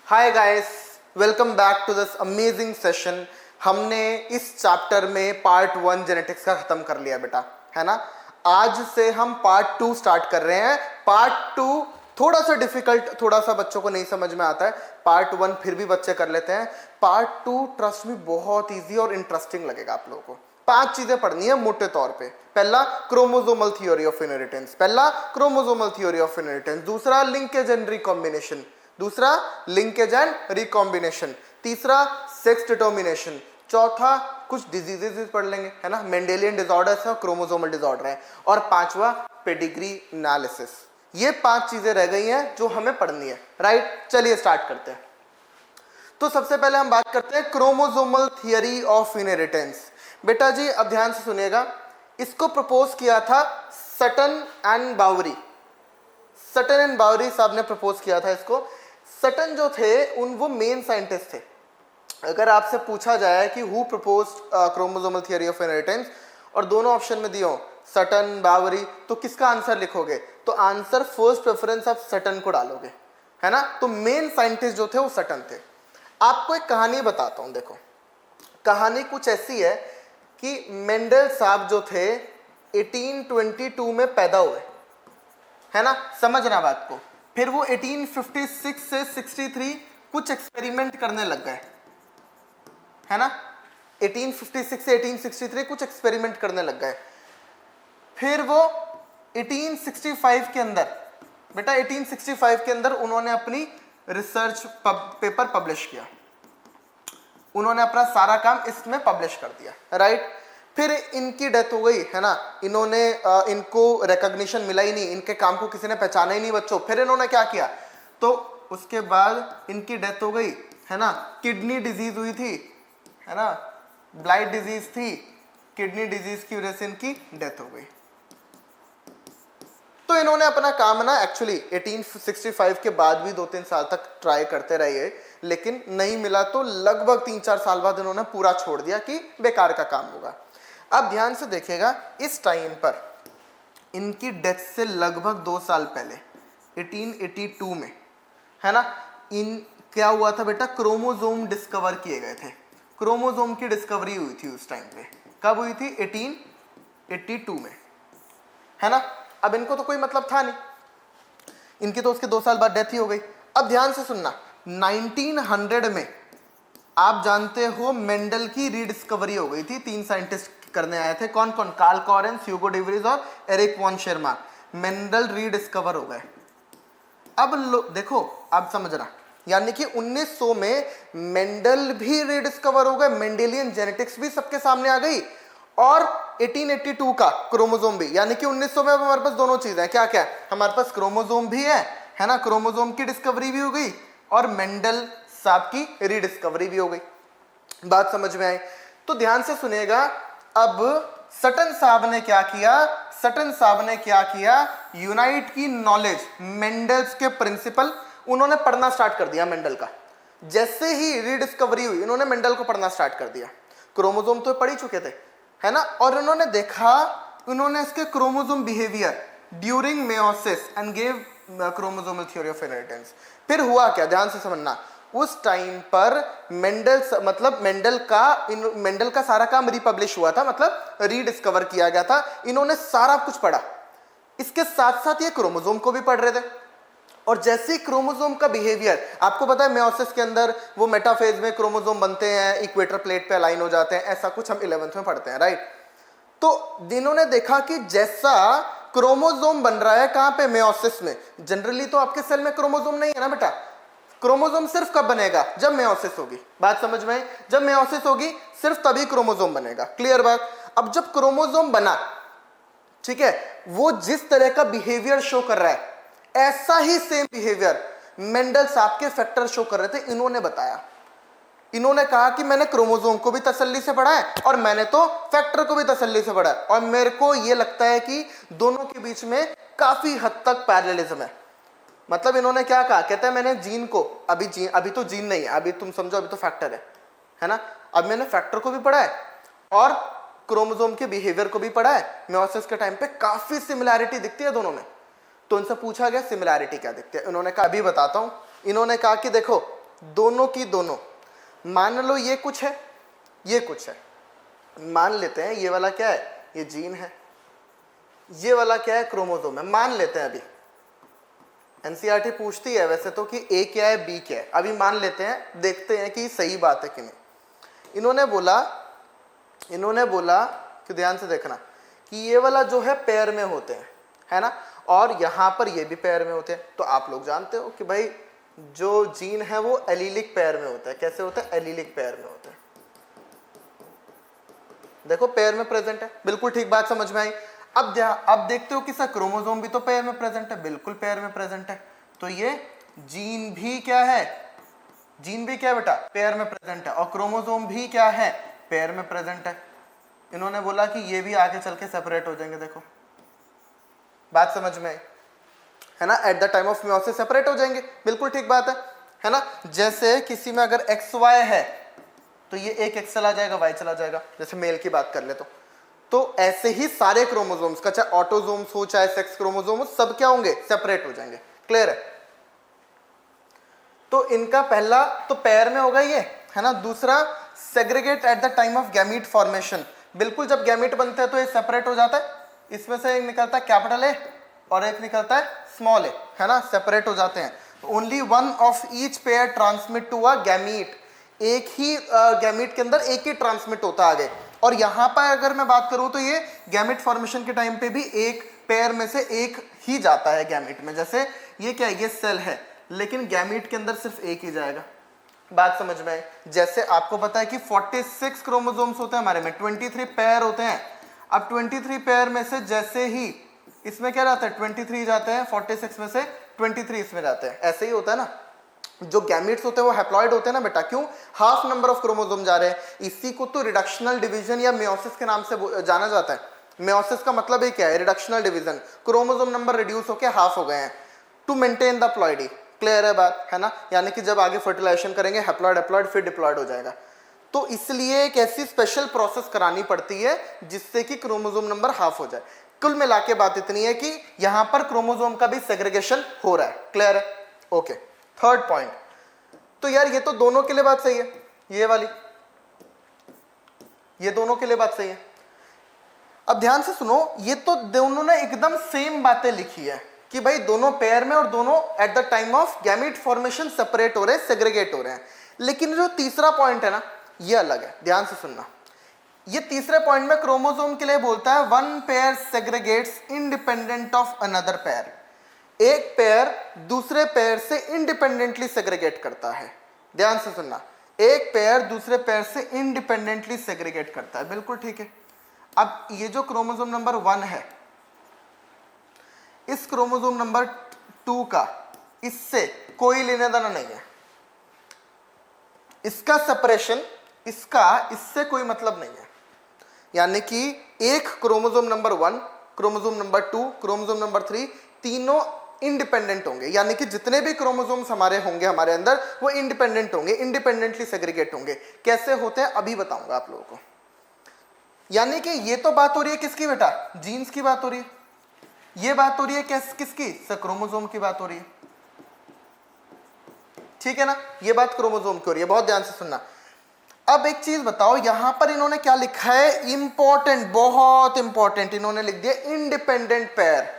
Hi guys, welcome back to this amazing session. हमने इस chapter में पार्ट 1 जेनेटिक्स का खत्म कर लिया बेटा, है ना। आज से हम पार्ट 2 स्टार्ट कर रहे हैं। पार्ट 2 थोड़ा सा डिफिकल्ट, थोड़ा सा बच्चों को नहीं समझ में आता है। पार्ट 1 फिर भी बच्चे कर लेते हैं। पार्ट 2 ट्रस्ट मी बहुत ईजी और इंटरेस्टिंग लगेगा आप लोगों को। 5 चीजें पढ़नी है मोटे तौर पे। पहला, क्रोमोसोमल थ्योरी ऑफ इनहेरिटेंस। दूसरा, लिंकेज एंड रिकॉम्बिनेशन। दूसरा, लिंकेज एंड रिकॉम्बिनेशन। तीसरा, सेक्स डिटर्मिनेशन। चौथा, कुछ डिजीजेस पढ़ लेंगे, है ना, मेंडेलियन डिसऑर्डर्स है और क्रोमोसोमल डिसऑर्डर है। और पांचवा, पेडिग्री एनालिसिस। ये 5 चीजें रह गई हैं जो हमें पढ़नी है, राइट। चलिए स्टार्ट करते हैं। तो सबसे पहले हम बात करते हैं क्रोमोसोमल थियरी ऑफ इनहेरिटेंस। बेटा जी अब ध्यान से सुनिएगा, इसको प्रपोज किया था Sutton and Boveri. Sutton and Boveri साहब ने प्रपोज किया था इसको। सटन जो थे वो मेन साइंटिस्ट थे। अगर आपसे पूछा जाए कि who proposed chromosomal theory of inheritance और दोनों ऑप्शन में दियो सटन बावरी, तो किसका आंसर लिखोगे? तो आंसर फर्स्ट प्रेफरेंस आप सटन को डालोगे, है ना। तो मेन साइंटिस्ट जो थे वो सटन थे। आपको एक कहानी बताता हूं, देखो कहानी कुछ ऐसी है कि मेंडल साहब जो थे 1822 में पैदा हुए, है ना, समझना बात को। फिर वो 1856 से 63 कुछ एक्सपेरिमेंट करने लग गए, है ना। 1856 से 1863 कुछ एक्सपेरिमेंट करने लग गए। फिर वो 1865 के अंदर, बेटा 1865 के अंदर उन्होंने अपनी रिसर्च पेपर पब्लिश किया। उन्होंने अपना सारा काम इसमें पब्लिश कर दिया, राइट। फिर इनकी डेथ हो गई, है ना। इनको रिकॉग्निशन मिला ही नहीं, इनके काम को किसी ने पहचाना ही नहीं बच्चों। फिर इन्होंने क्या किया, तो उसके बाद इनकी डेथ हो गई, है ना। किडनी डिजीज हुई थी, है ना, ब्लाइट डिजीज थी। किडनी डिजीज की वजह से इनकी डेथ हो गई। तो इन्होंने अपना काम ना एक्चुअली 1865 के बाद भी 2-3 साल तक ट्राई करते रहे, लेकिन नहीं मिला। तो लगभग 3-4 साल बाद इन्होंने पूरा छोड़ दिया कि बेकार का काम होगा। अब ध्यान से देखिएगा, इस टाइम पर इनकी डेथ से लगभग 2 साल पहले 1882 में, है ना, इन क्या हुआ था बेटा, क्रोमोसोम डिस्कवर किए गए थे। क्रोमोसोम की डिस्कवरी हुई थी उस टाइम पे। कब हुई थी? 1882 में, है ना। अब इनको तो कोई मतलब था नहीं, इनकी तो उसके 2 साल बाद डेथ ही हो गई। अब ध्यान से सुनना, 1900 में आप जानते हो मेंडल की रीडिस्कवरी हो गई थी। 3 साइंटिस्ट करने आए थे, कौन कौन? कार्ल कॉरेंस, ह्यूगो डिवरीज और Erich von Tschermak. Mendel rediscover हो गए। अब देखो, आप समझना, यानी कि 1900 में मेंडल भी रीडिस्कवर हो गए, मेंडेलियन जेनेटिक्स भी सबके सामने आ गई, और 1882 का क्रोमोसोम भी। यानी कि 1900 में हमारे पास दोनों चीजें हैं। क्या क्या? हमारे पास क्रोमोसोम भी है ना, क्रोमोसोम की डिस्कवरी भी हो गई और मेंडल साहब की रीडिस्कवरी भी हो गई। बात समझ में आई? तो ध्यान से सुनिएगा। अब सटन साहब ने क्या किया? सटन साहब ने क्या किया? यूनाइट की नॉलेज, मेंडल्स के प्रिंसिपल उन्होंने पढ़ना स्टार्ट कर दिया मेंडल का। जैसे ही रीडिस्कवरी हुई, इन्होंने मेंडल को पढ़ना स्टार्ट कर दिया। क्रोमोसोम तो पढ़ ही चुके थे, है ना। और इन्होंने देखा, इन्होंने इसके chromosome behaviour during meiosis and gave chromosomal theory of inheritance. फिर हुआ क्या, ध्यान से समझना। उस टाइम पर मेंडल का सारा काम रिपब्लिश हुआ था, मतलब रीडिस्कवर किया गया था। इन्होंने सारा कुछ पढ़ा, इसके साथ साथ ये क्रोमोसोम को भी पढ़ रहे थे। और जैसे ही क्रोमोसोम का बिहेवियर, आपको पता है मेयोसिस के अंदर वो मेटाफेज में क्रोमोसोम बनते हैं, इक्वेटर प्लेट पे अलाइन हो जाते हैं, ऐसा कुछ हम 11th में पढ़ते हैं, राइट। तो इन्होंने देखा कि जैसा क्रोमोसोम बन रहा है, कहां पे? मेयोसिस में। जनरली तो आपके सेल में क्रोमोसोम नहीं है ना बेटा। क्रोमोसोम सिर्फ कब बनेगा? जब मेयोसिस होगी। बात समझ में आई? जब मेयोसिस होगी सिर्फ तभी क्रोमोसोम बनेगा। क्लियर बात? अब जब क्रोमोसोम बना, ठीक है, वो जिस तरह का बिहेवियर शो कर रहा है, ऐसा ही सेम बिहेवियर मेंडल साहब के फैक्टर शो कर रहे थे। इन्होंने बताया, इन्होंने कहा कि मैंने क्रोमोसोम को भी तसल्ली से पढ़ा है और मैंने तो फैक्टर को भी तसल्ली से पढ़ा है, और मेरे को यह लगता है कि दोनों के बीच में काफी हद तक पैरेललिज्म है। मतलब इन्होंने क्या कहा? कहता है मैंने जीन को, अभी तो जीन नहीं है, अभी तुम समझो, अभी तो फैक्टर है ना। अब मैंने फैक्टर को भी पढ़ा है और क्रोमोसोम के बिहेवियर को भी पढ़ा है। मेयोसिस के टाइम पे काफी सिमिलैरिटी दिखती है दोनों में। तो उनसे पूछा गया सिमिलैरिटी क्या दिखती है, इन्होंने कहा अभी बताता हूं। इन्होंने कहा कि देखो, दोनों की दोनों, मान लो ये कुछ है ये कुछ है, मान लेते हैं ये वाला क्या है, ये जीन है, ये वाला क्या है, क्रोमोसोम है, मान लेते हैं। अभी एनसीईआरटी पूछती है वैसे तो कि ए क्या है बी क्या है, अभी मान लेते हैं, देखते हैं कि सही बात है कि नहीं। इन्होंने बोला कि ध्यान से देखना कि ये वाला जो है पैर में होते हैं, है ना, और यहाँ पर ये भी पैर में होते हैं। तो आप लोग जानते हो कि भाई जो जीन है वो एलीलिक पैर में होता है। कैसे होता है, एलीलिक पैर में होता है। देखो पैर में प्रेजेंट है, बिल्कुल ठीक बात समझ में आई। अब देखते हो कि सर क्रोमोसोम भी तो पैर में प्रेजेंट है, बिल्कुल पैर में प्रेजेंट है। तो ये जीन भी क्या है, जीन भी क्या है बेटा, पैर में प्रेजेंट है, और क्रोमोसोम भी क्या है, पैर में प्रेजेंट है। इन्होंने बोला कि ये भी आगे चल के सेपरेट हो जाएंगे। देखो बात समझ में आई, है ना, at the time of meiosis separate हो जाएंगे, बिल्कुल ठीक बात है ना। जैसे किसी में अगर एक्स वाई है तो ये एक एक्स चला जाएगा, वाई चला जाएगा, जैसे मेल की बात कर ले तो ऐसे ही सारे क्रोमोसोम्स का, चाहे ऑटोसोम्स हो चाहे सेक्स क्रोमोसोम हो, सब क्या होंगे, सेपरेट हो जाएंगे। क्लियर है। तो इनका पहला तो पैर में होगा ये, है ना। दूसरा segregate at the time of gamete formation, बिल्कुल जब गैमीट बनते हैं तो ये सेपरेट हो जाता है। इसमें से एक निकलता है कैपिटल ए और एक निकलता है स्मॉल ए, है ना, सेपरेट हो जाते हैं। Only one of each pair transmit to a gamete, एक ही गैमीट के अंदर एक ही ट्रांसमिट होता है आगे। और यहाँ पर अगर मैं बात करूँ तो ये गैमीट फॉर्मेशन के टाइम पे भी एक पेयर में से एक ही जाता है गैमीट में। जैसे ये क्या है, ये सेल है, लेकिन गैमीट के अंदर सिर्फ एक ही जाएगा। बात समझ में आई। जैसे आपको पता है कि 46 क्रोमोसोम्स होते हैं हमारे में, 23 पेयर होते हैं। अब 23 पेयर में से जैसे ही इसमें क्या रहता है, 23 जाते हैं, 46 में से 23 इसमें जाते हैं। ऐसे ही होता है ना, जो गैमीट्स होते हैं वो हैप्लॉइड होते हैं ना बेटा, क्यों, हाफ नंबर ऑफ क्रोमोसोम जा रहे हैं। इसी को तो रिडक्शनल डिवीजन या मियोसिस के नाम से जाना जाता है। मियोसिस का मतलब ही क्या है, reductional division, chromosome number reduce होकर हाफ हो गए हैं to maintain the ploidy. Clear है बात, है ना, यानी कि जब आगे फर्टिलाइजेशन करेंगे हैप्लॉइड हैप्लॉइड फिर डिप्लॉइड हो जाएगा। तो इसलिए एक ऐसी स्पेशल प्रोसेस करानी पड़ती है जिससे कि क्रोमोसोम नंबर हाफ हो जाए। कुल मिला के बात इतनी है कि यहां पर क्रोमोसोम का भी सेग्रीगेशन हो रहा है। क्लियर है, ओके। थर्ड पॉइंट, तो यार ये तो दोनों के लिए बात सही है, ये वाली, ये दोनों के लिए बात सही है। अब ध्यान से सुनो, ये तो दोनों ने एकदम सेम बातें लिखी है कि भाई दोनों पेयर में और दोनों at the time of gamete formation separate हो रहे हैं, सेग्रीगेट हो रहे हैं। लेकिन जो तीसरा पॉइंट है ना, ये अलग है। ध्यान से सुनना, ये तीसरे पॉइंट में क्रोमोसोम के लिए बोलता है one pair segregates independent of another pair. एक पेयर दूसरे पेयर से इंडिपेंडेंटली सेग्रीगेट करता है। ध्यान से सुनना, एक पेयर दूसरे पेयर से इंडिपेंडेंटली सेग्रीगेट करता है, बिल्कुल ठीक है। अब ये जो क्रोमोसोम नंबर 1 है, इस क्रोमोसोम नंबर 2 का इससे कोई लेना देना नहीं है। इसका सेपरेशन, इसका इससे कोई मतलब नहीं है। यानी कि एक chromosome number 1, chromosome number 2, chromosome number 3 तीनों इंडिपेंडेंट होंगे। यानी कि जितने भी क्रोमोसोम्स हमारे होंगे हमारे अंदर वो इंडिपेंडेंट होंगे, इंडिपेंडेंटली सेग्रीगेट होंगे। कैसे होते हैं अभी बताऊंगा आप लोगों को। यानी कि ये तो बात हो रही है किसकी बेटा, जीन्स की बात हो रही है। ये बात हो रही है किसकी, क्रोमोसोम की बात हो रही है, ठीक है ना। ये बात क्रोमोसोम की हो रही है, बहुत ध्यान से सुनना। अब एक चीज बताओ, यहां पर इन्होंने क्या लिखा है, इंपॉर्टेंट, बहुत इंपॉर्टेंट, इन्होंने लिख दिया independent pair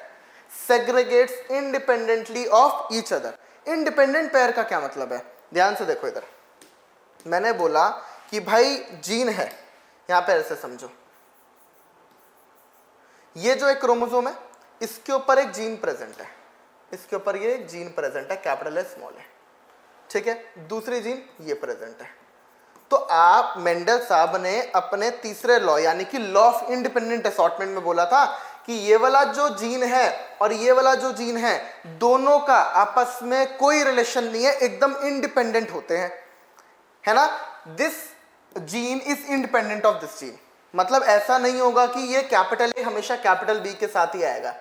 segregates independently of each other. Independent pair का क्या मतलब है, ध्यान से देखो इधर। मैंने बोला कि भाई जीन है, यहां पर ऐसे समझो, ये जो एक क्रोमोसोम है इसके ऊपर एक जीन प्रेजेंट है, इसके ऊपर ये एक जीन प्रेजेंट है, कैपिटल है स्मॉल है, ठीक है। दूसरी जीन ये प्रेजेंट है। तो आप मेंडल साहब ने अपने तीसरे लॉ यानी कि लॉ ऑफ इंडिपेंडेंट असॉर्टमेंट में बोला था कि ये वाला जो जीन है और ये वाला जो जीन है दोनों का आपस में कोई रिलेशन नहीं है, एकदम इंडिपेंडेंट होते हैं, है ना। This gene is independent of this gene, मतलब ऐसा नहीं होगा कि ये कैपिटल ए हमेशा कैपिटल बी के साथ ही आएगा,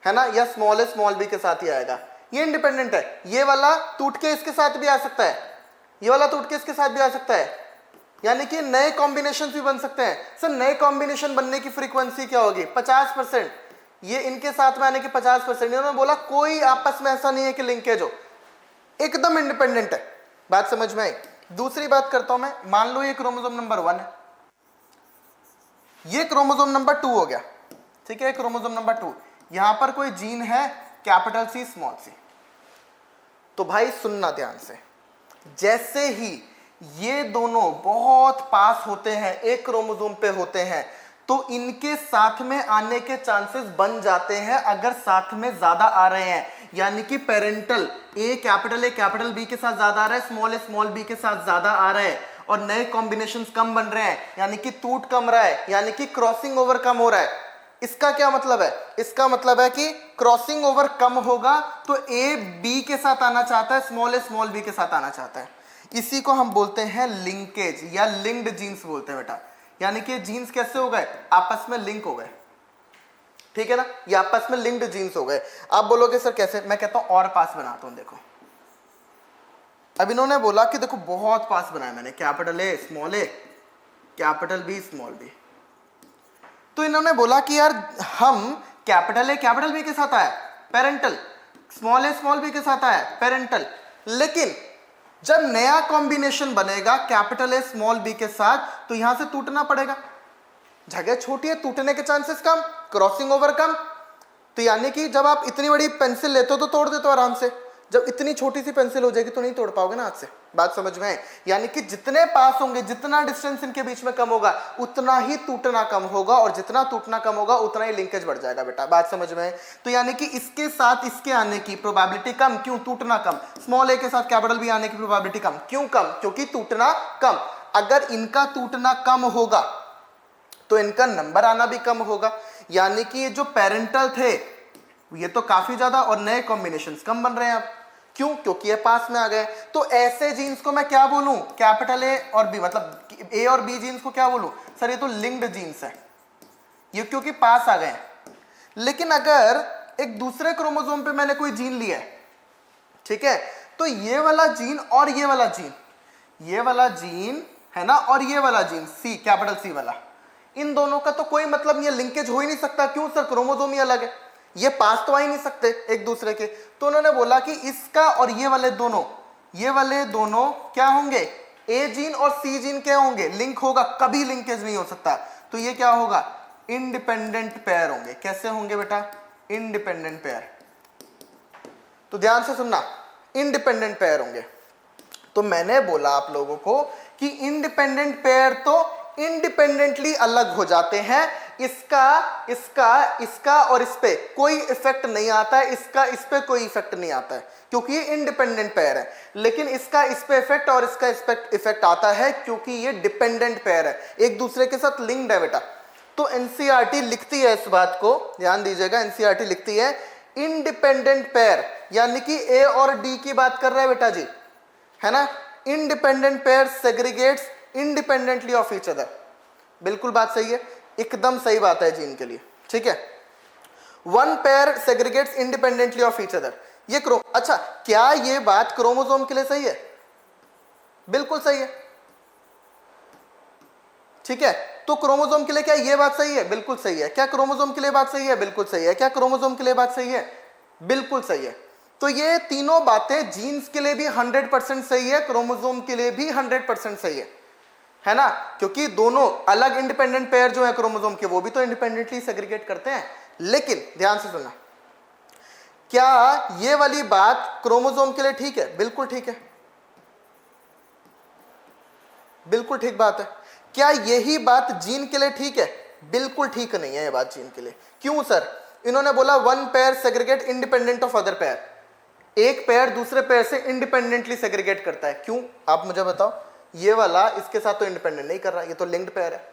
है ना, या स्मॉल ए स्मॉल बी के साथ ही आएगा। ये इंडिपेंडेंट है। ये वाला टूट के इसके साथ भी आ सकता है, ये वाला टूट के इसके साथ भी आ सकता है, यानी कि नए कॉम्बिनेशन भी बन सकते हैं। सर नए कॉम्बिनेशन बनने की फ्रीक्वेंसी क्या होगी, 50%। ये इनके साथ में आने की 50%। इन्होंने बोला कोई आपस में ऐसा नहीं है कि लिंकेज हो, एकदम इंडिपेंडेंट है। बात समझ में आई। दूसरी बात करता हूं मैं, मान लो ये क्रोमोसोम नंबर 1 है, ये क्रोमोसोम नंबर 2 हो गया, ठीक है, क्रोमोसोम नंबर 2, यहां पर कोई जीन है कैपिटल सी स्मॉल सी। तो भाई सुनना ध्यान से, जैसे ही ये दोनों बहुत पास होते हैं, एक क्रोमोसोम पे होते हैं, तो इनके साथ में आने के चांसेस बन जाते हैं अगर साथ में ज्यादा आ रहे हैं। यानी कि पेरेंटल ए कैपिटल बी के साथ ज्यादा आ रहा है, स्मॉल बी के साथ ज्यादा आ रहा है, और नए कॉम्बिनेशंस कम बन रहे हैं, यानी कि टूट कम रहा है, यानी कि क्रॉसिंग ओवर कम हो रहा है। इसका क्या मतलब है? इसका मतलब है कि क्रॉसिंग ओवर कम होगा तो ए बी के साथ आना चाहता है, स्मॉल बी के साथ आना चाहता है। इसी को हम बोलते हैं लिंकेज या लिंक्ड जीन्स बोलते हैं बेटा। यानी कि जीन्स कैसे हो गए? आपस में लिंक हो गए, ठीक है ना, ये आपस में लिंक्ड जीन्स हो गए। आप बोलोगे सर कैसे? मैं कहता हूं और पास बनाता हूं। देखो अब इन्होंने बोला कि देखो बहुत पास बनाया मैंने, capital A capital B small b. तो इन्होंने बोला कि यार हम कैपिटल बी के साथ आया पेरेंटल, स्मॉल बी के साथ आया पेरेंटल, लेकिन जब नया कॉम्बिनेशन बनेगा कैपिटल ए स्मॉल बी के साथ तो यहां से टूटना पड़ेगा। जगह छोटी है, टूटने के चांसेस कम, क्रॉसिंग ओवर कम। तो यानी कि जब आप इतनी बड़ी पेंसिल लेते हो तो तोड़ देते हो आराम से, जब इतनी छोटी सी पेंसिल हो जाएगी तो नहीं तोड़ पाओगे ना हाथ से। बात समझ में है? यानी कि जितने पास होंगे, जितना डिस्टेंस इनके बीच में कम होगा, उतना ही टूटना कम होगा, और जितना टूटना कम होगा उतना ही लिंकेज बढ़ जाएगा बेटा। बात समझ में है? तो यानी कि इसके साथ इसके आने की प्रोबेबिलिटी कम, क्यों? टूटना कम। स्मॉल ए के साथ कैपिटल बी आने की प्रोबेबिलिटी कम, क्यों कम? क्योंकि टूटना कम। अगर इनका टूटना कम होगा तो इनका नंबर आना भी कम होगा। यानी कि ये जो पेरेंटल थे ये तो काफी ज्यादा, और नए कॉम्बिनेशंस कम बन रहे हैं अब, क्यों? क्योंकि ये पास में आ गए। तो ऐसे जीन्स को मैं क्या बोलूं? कैपिटल ए और बी, मतलब ए और बी जीन्स को क्या बोलूं? सर ये तो लिंक्ड जीन्स है, ये क्योंकि पास आ गए। लेकिन अगर एक दूसरे क्रोमोसोम पे मैंने कोई जीन लिया है, ठीक है, तो ये वाला जीन और ये वाला जीन है ना, और ये वाला जीन सी, कैपिटल सी वाला, इन दोनों का तो कोई मतलब नहीं है, लिंकेज हो ही नहीं सकता। क्यों सर? क्रोमोसोम ही अलग है, ये पास तो आ ही नहीं सकते एक दूसरे के। तो उन्होंने बोला कि इसका और ये वाले दोनों क्या होंगे? ए जीन और सी जीन क्या होंगे? लिंक होगा, कभी लिंकेज नहीं हो सकता। तो ये क्या होगा? इंडिपेंडेंट पेयर होंगे। कैसे होंगे बेटा? Independent pair. तो ध्यान से सुनना, इंडिपेंडेंट पेयर होंगे। तो मैंने बोला आप लोगों को कि इंडिपेंडेंट पेयर तो इंडिपेंडेंटली अलग हो जाते हैं, इसका और इस पे कोई इफेक्ट नहीं आता है, इसका इस पे कोई इफेक्ट नहीं आता है क्योंकि ये इंडिपेंडेंट पेयर है। लेकिन इसका इस पे इफेक्ट और इसका इफेक्ट आता है क्योंकि ये डिपेंडेंट पेयर है, एक दूसरे के साथ लिंक्ड है बेटा। तो एनसीईआरटी लिखती है इस बात को, ध्यान दीजिएगा, एनसीईआरटी लिखती है इंडिपेंडेंट पेयर, यानी कि ए और डी की बात कर रहे हैं बेटा जी, है ना। Independent pair segregates independently of each other. बिल्कुल बात सही है, एकदम सही बात है जीन के लिए, ठीक है। One pair segregates independently of each other. ये अच्छा, क्या ये बात क्रोमोसोम के लिए सही है? बिल्कुल सही है, ठीक है। तो क्रोमोसोम के लिए क्या ये बात सही है? बिल्कुल सही है। क्या क्रोमोसोम के लिए बात सही है? बिल्कुल सही है। क्या क्रोमोसोम के लिए बात सही है? बिल्कुल सही है। तो ये तीनों बातें जीन्स के लिए भी 100% सही है, क्रोमोसोम के लिए भी 100% सही है ना, क्योंकि दोनों अलग इंडिपेंडेंट पेयर जो है क्रोमोसोम के, वो भी तो इंडिपेंडेंटली सेग्रीगेट करते हैं। लेकिन ध्यान से सुनना, क्या ये वाली बात क्रोमोसोम के लिए ठीक है? बिल्कुल ठीक है, बिल्कुल ठीक बात है। क्या यही बात जीन के लिए ठीक है? बिल्कुल ठीक नहीं है ये बात जीन के लिए। क्यों सर? इन्होंने बोला one pair segregate independent of other pair, एक पेयर दूसरे पेयर से इंडिपेंडेंटली सेग्रीगेट करता है। क्यों? आप मुझे बताओ। ये वाला इसके साथ तो इंडिपेंडेंट नहीं कर रहा, ये तो लिंक्ड पेयर है।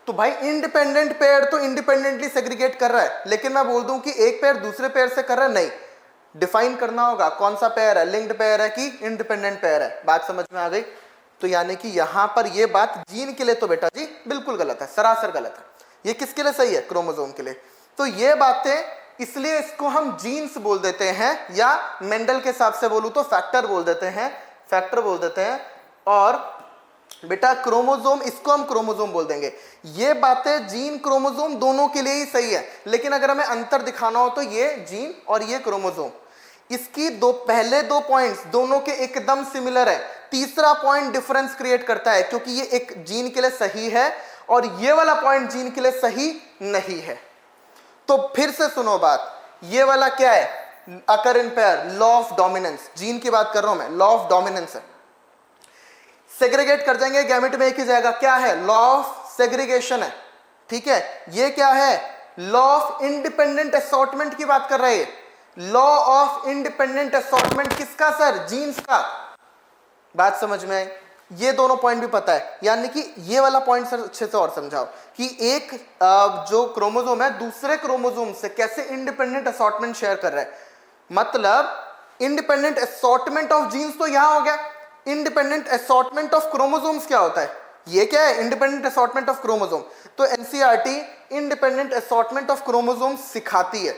तो भाई इंडिपेंडेंट पेयर तो इंडिपेंडेंटली सेग्रीगेट कर रहा है, लेकिन मैं बोल दूं कि एक पेयर दूसरे पेयर से कर रहा है, नहीं। डिफाइन करना होगा कौन सा पेयर है, लिंक्ड पेयर है कि इंडिपेंडेंट पेयर है। बात समझ में आ गई? तो यानी कि यहां पर ये बात जीन के लिए तो बेटा जी बिल्कुल गलत है, सरासर गलत है। ये किसके लिए सही है? क्रोमोसोम के लिए। तो ये बातें, इसलिए इसको हम जीन्स बोल देते हैं, या मेंडल के हिसाब से बोलूं तो फैक्टर बोल देते हैं, और बेटा क्रोमोसोम, इसको हम क्रोमोसोम बोल देंगे। ये बातें जीन क्रोमोसोम दोनों के लिए ही सही है, लेकिन अगर हमें अंतर दिखाना हो तो ये जीन और ये क्रोमोसोम, इसकी पहले दो पॉइंट्स दोनों के एकदम सिमिलर है, तीसरा पॉइंट डिफरेंस क्रिएट करता है क्योंकि ये एक जीन के लिए सही है और ये वाला पॉइंट जीन के लिए सही नहीं है। तो फिर से सुनो बात, ये वाला क्या है, occur in pair, law of dominance, gene की बात कर रहा हूं मैं, लॉ ऑफ डोमिनेंस है। सेग्रीगेट कर जाएंगे गैमेट में एक ही जाएगा, क्या है, लॉ ऑफ सेग्रीगेशन है, ठीक है। ये क्या है, लॉ ऑफ इंडिपेंडेंट असॉर्टमेंट की बात कर रहे हैं। लॉ ऑफ इंडिपेंडेंट असॉर्टमेंट किसका सर, जीन्स का। बात समझ में आई, ये दोनों पॉइंट भी पता है, यानी कि ये वाला पॉइंट सर अच्छे से और समझाओ कि एक जो क्रोमोसोम है दूसरे क्रोमोसोम से कैसे इंडिपेंडेंट असॉर्टमेंट शेयर कर रहा है। मतलब इंडिपेंडेंट असॉर्टमेंट ऑफ जीन्स तो यहां हो गया, इंडिपेंडेंट असॉर्टमेंट ऑफ क्रोमोसोम्स क्या होता है, ये क्या है, इंडिपेंडेंट असॉर्टमेंट ऑफ क्रोमोसोम। तो NCERT independent assortment of chromosome सिखाती है,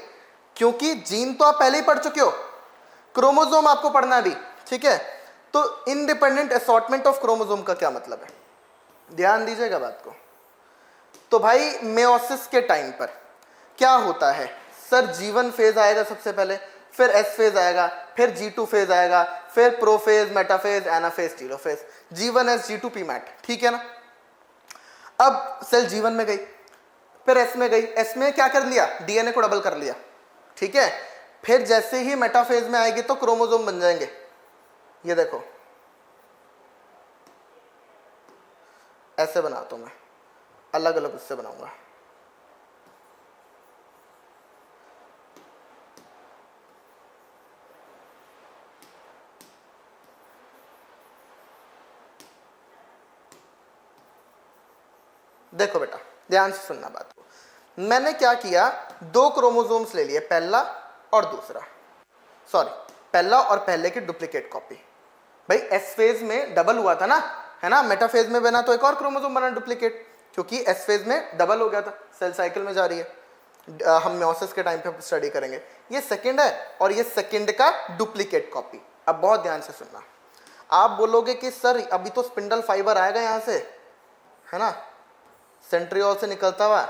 क्योंकि जीन तो आप पहले ही पढ़ चुके हो, क्रोमोसोम आपको पढ़ना भी, ठीक है। तो इंडिपेंडेंट असॉर्टमेंट ऑफ क्रोमोसोम का क्या मतलब है, ध्यान दीजिएगा बात को। तो भाई मेयोसिस के टाइम पर क्या होता है सर, G1 फेज आएगा सबसे पहले, फिर S फेज आएगा, फिर G2 फेज आएगा, फिर prophase, metaphase, anaphase, telophase, G1S, G2 पीमैट, ठीक है ना। अब सेल G1 में गई, फिर S में गई, S में क्या कर लिया, DNA को डबल कर लिया, ठीक है। फिर जैसे ही मेटाफेज में आएगी तो क्रोमोसोम बन जाएंगे, ये देखो ऐसे बनाता हूं मैं, अलग अलग उससे बनाऊंगा। देखो बेटा ध्यान से सुनना बात को, मैंने क्या किया, दो क्रोमोसोम्स ले लिए, पहला और दूसरा, सॉरी पहला और पहले की डुप्लीकेट कॉपी। भाई एस फेज में डबल हुआ था ना, है ना, मेटाफेज में बना तो एक और क्रोमोसोम बना डुप्लीकेट, क्योंकि एस फेज में डबल हो गया था, सेल साइकिल में जा रही है, हम मेयोसिस के टाइम पे स्टडी करेंगे। ये सेकंड है और ये सेकंड का डुप्लीकेट कॉपी। अब बहुत ध्यान से सुनना, आप बोलोगे कि सर अभी तो स्पिंडल फाइबर आएगा यहाँ से, है ना, सेंट्रियोल से निकलता हुआ,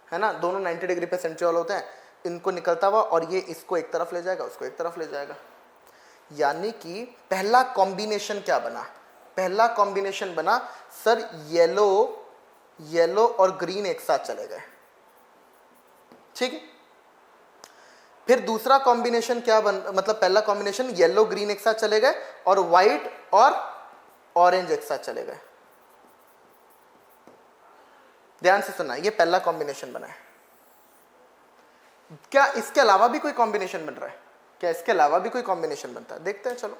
है ना, दोनों 90 डिग्री पे सेंट्रियोल होते हैं, इनको निकलता हुआ, और ये इसको एक तरफ ले जाएगा, उसको एक तरफ ले जाएगा। यानी कि पहला कॉम्बिनेशन क्या बना, पहला कॉम्बिनेशन बना सर येलो और ग्रीन एक साथ चले गए, ठीक है। फिर दूसरा कॉम्बिनेशन क्या मतलब पहला कॉम्बिनेशन येलो ग्रीन एक साथ चले गए और व्हाइट और ऑरेंज एक साथ चले गए। ध्यान से सुनना, ये पहला कॉम्बिनेशन बना है। क्या इसके अलावा भी कोई कॉम्बिनेशन बन रहा है, क्या इसके अलावा भी कोई कॉम्बिनेशन बनता है, देखते हैं चलो।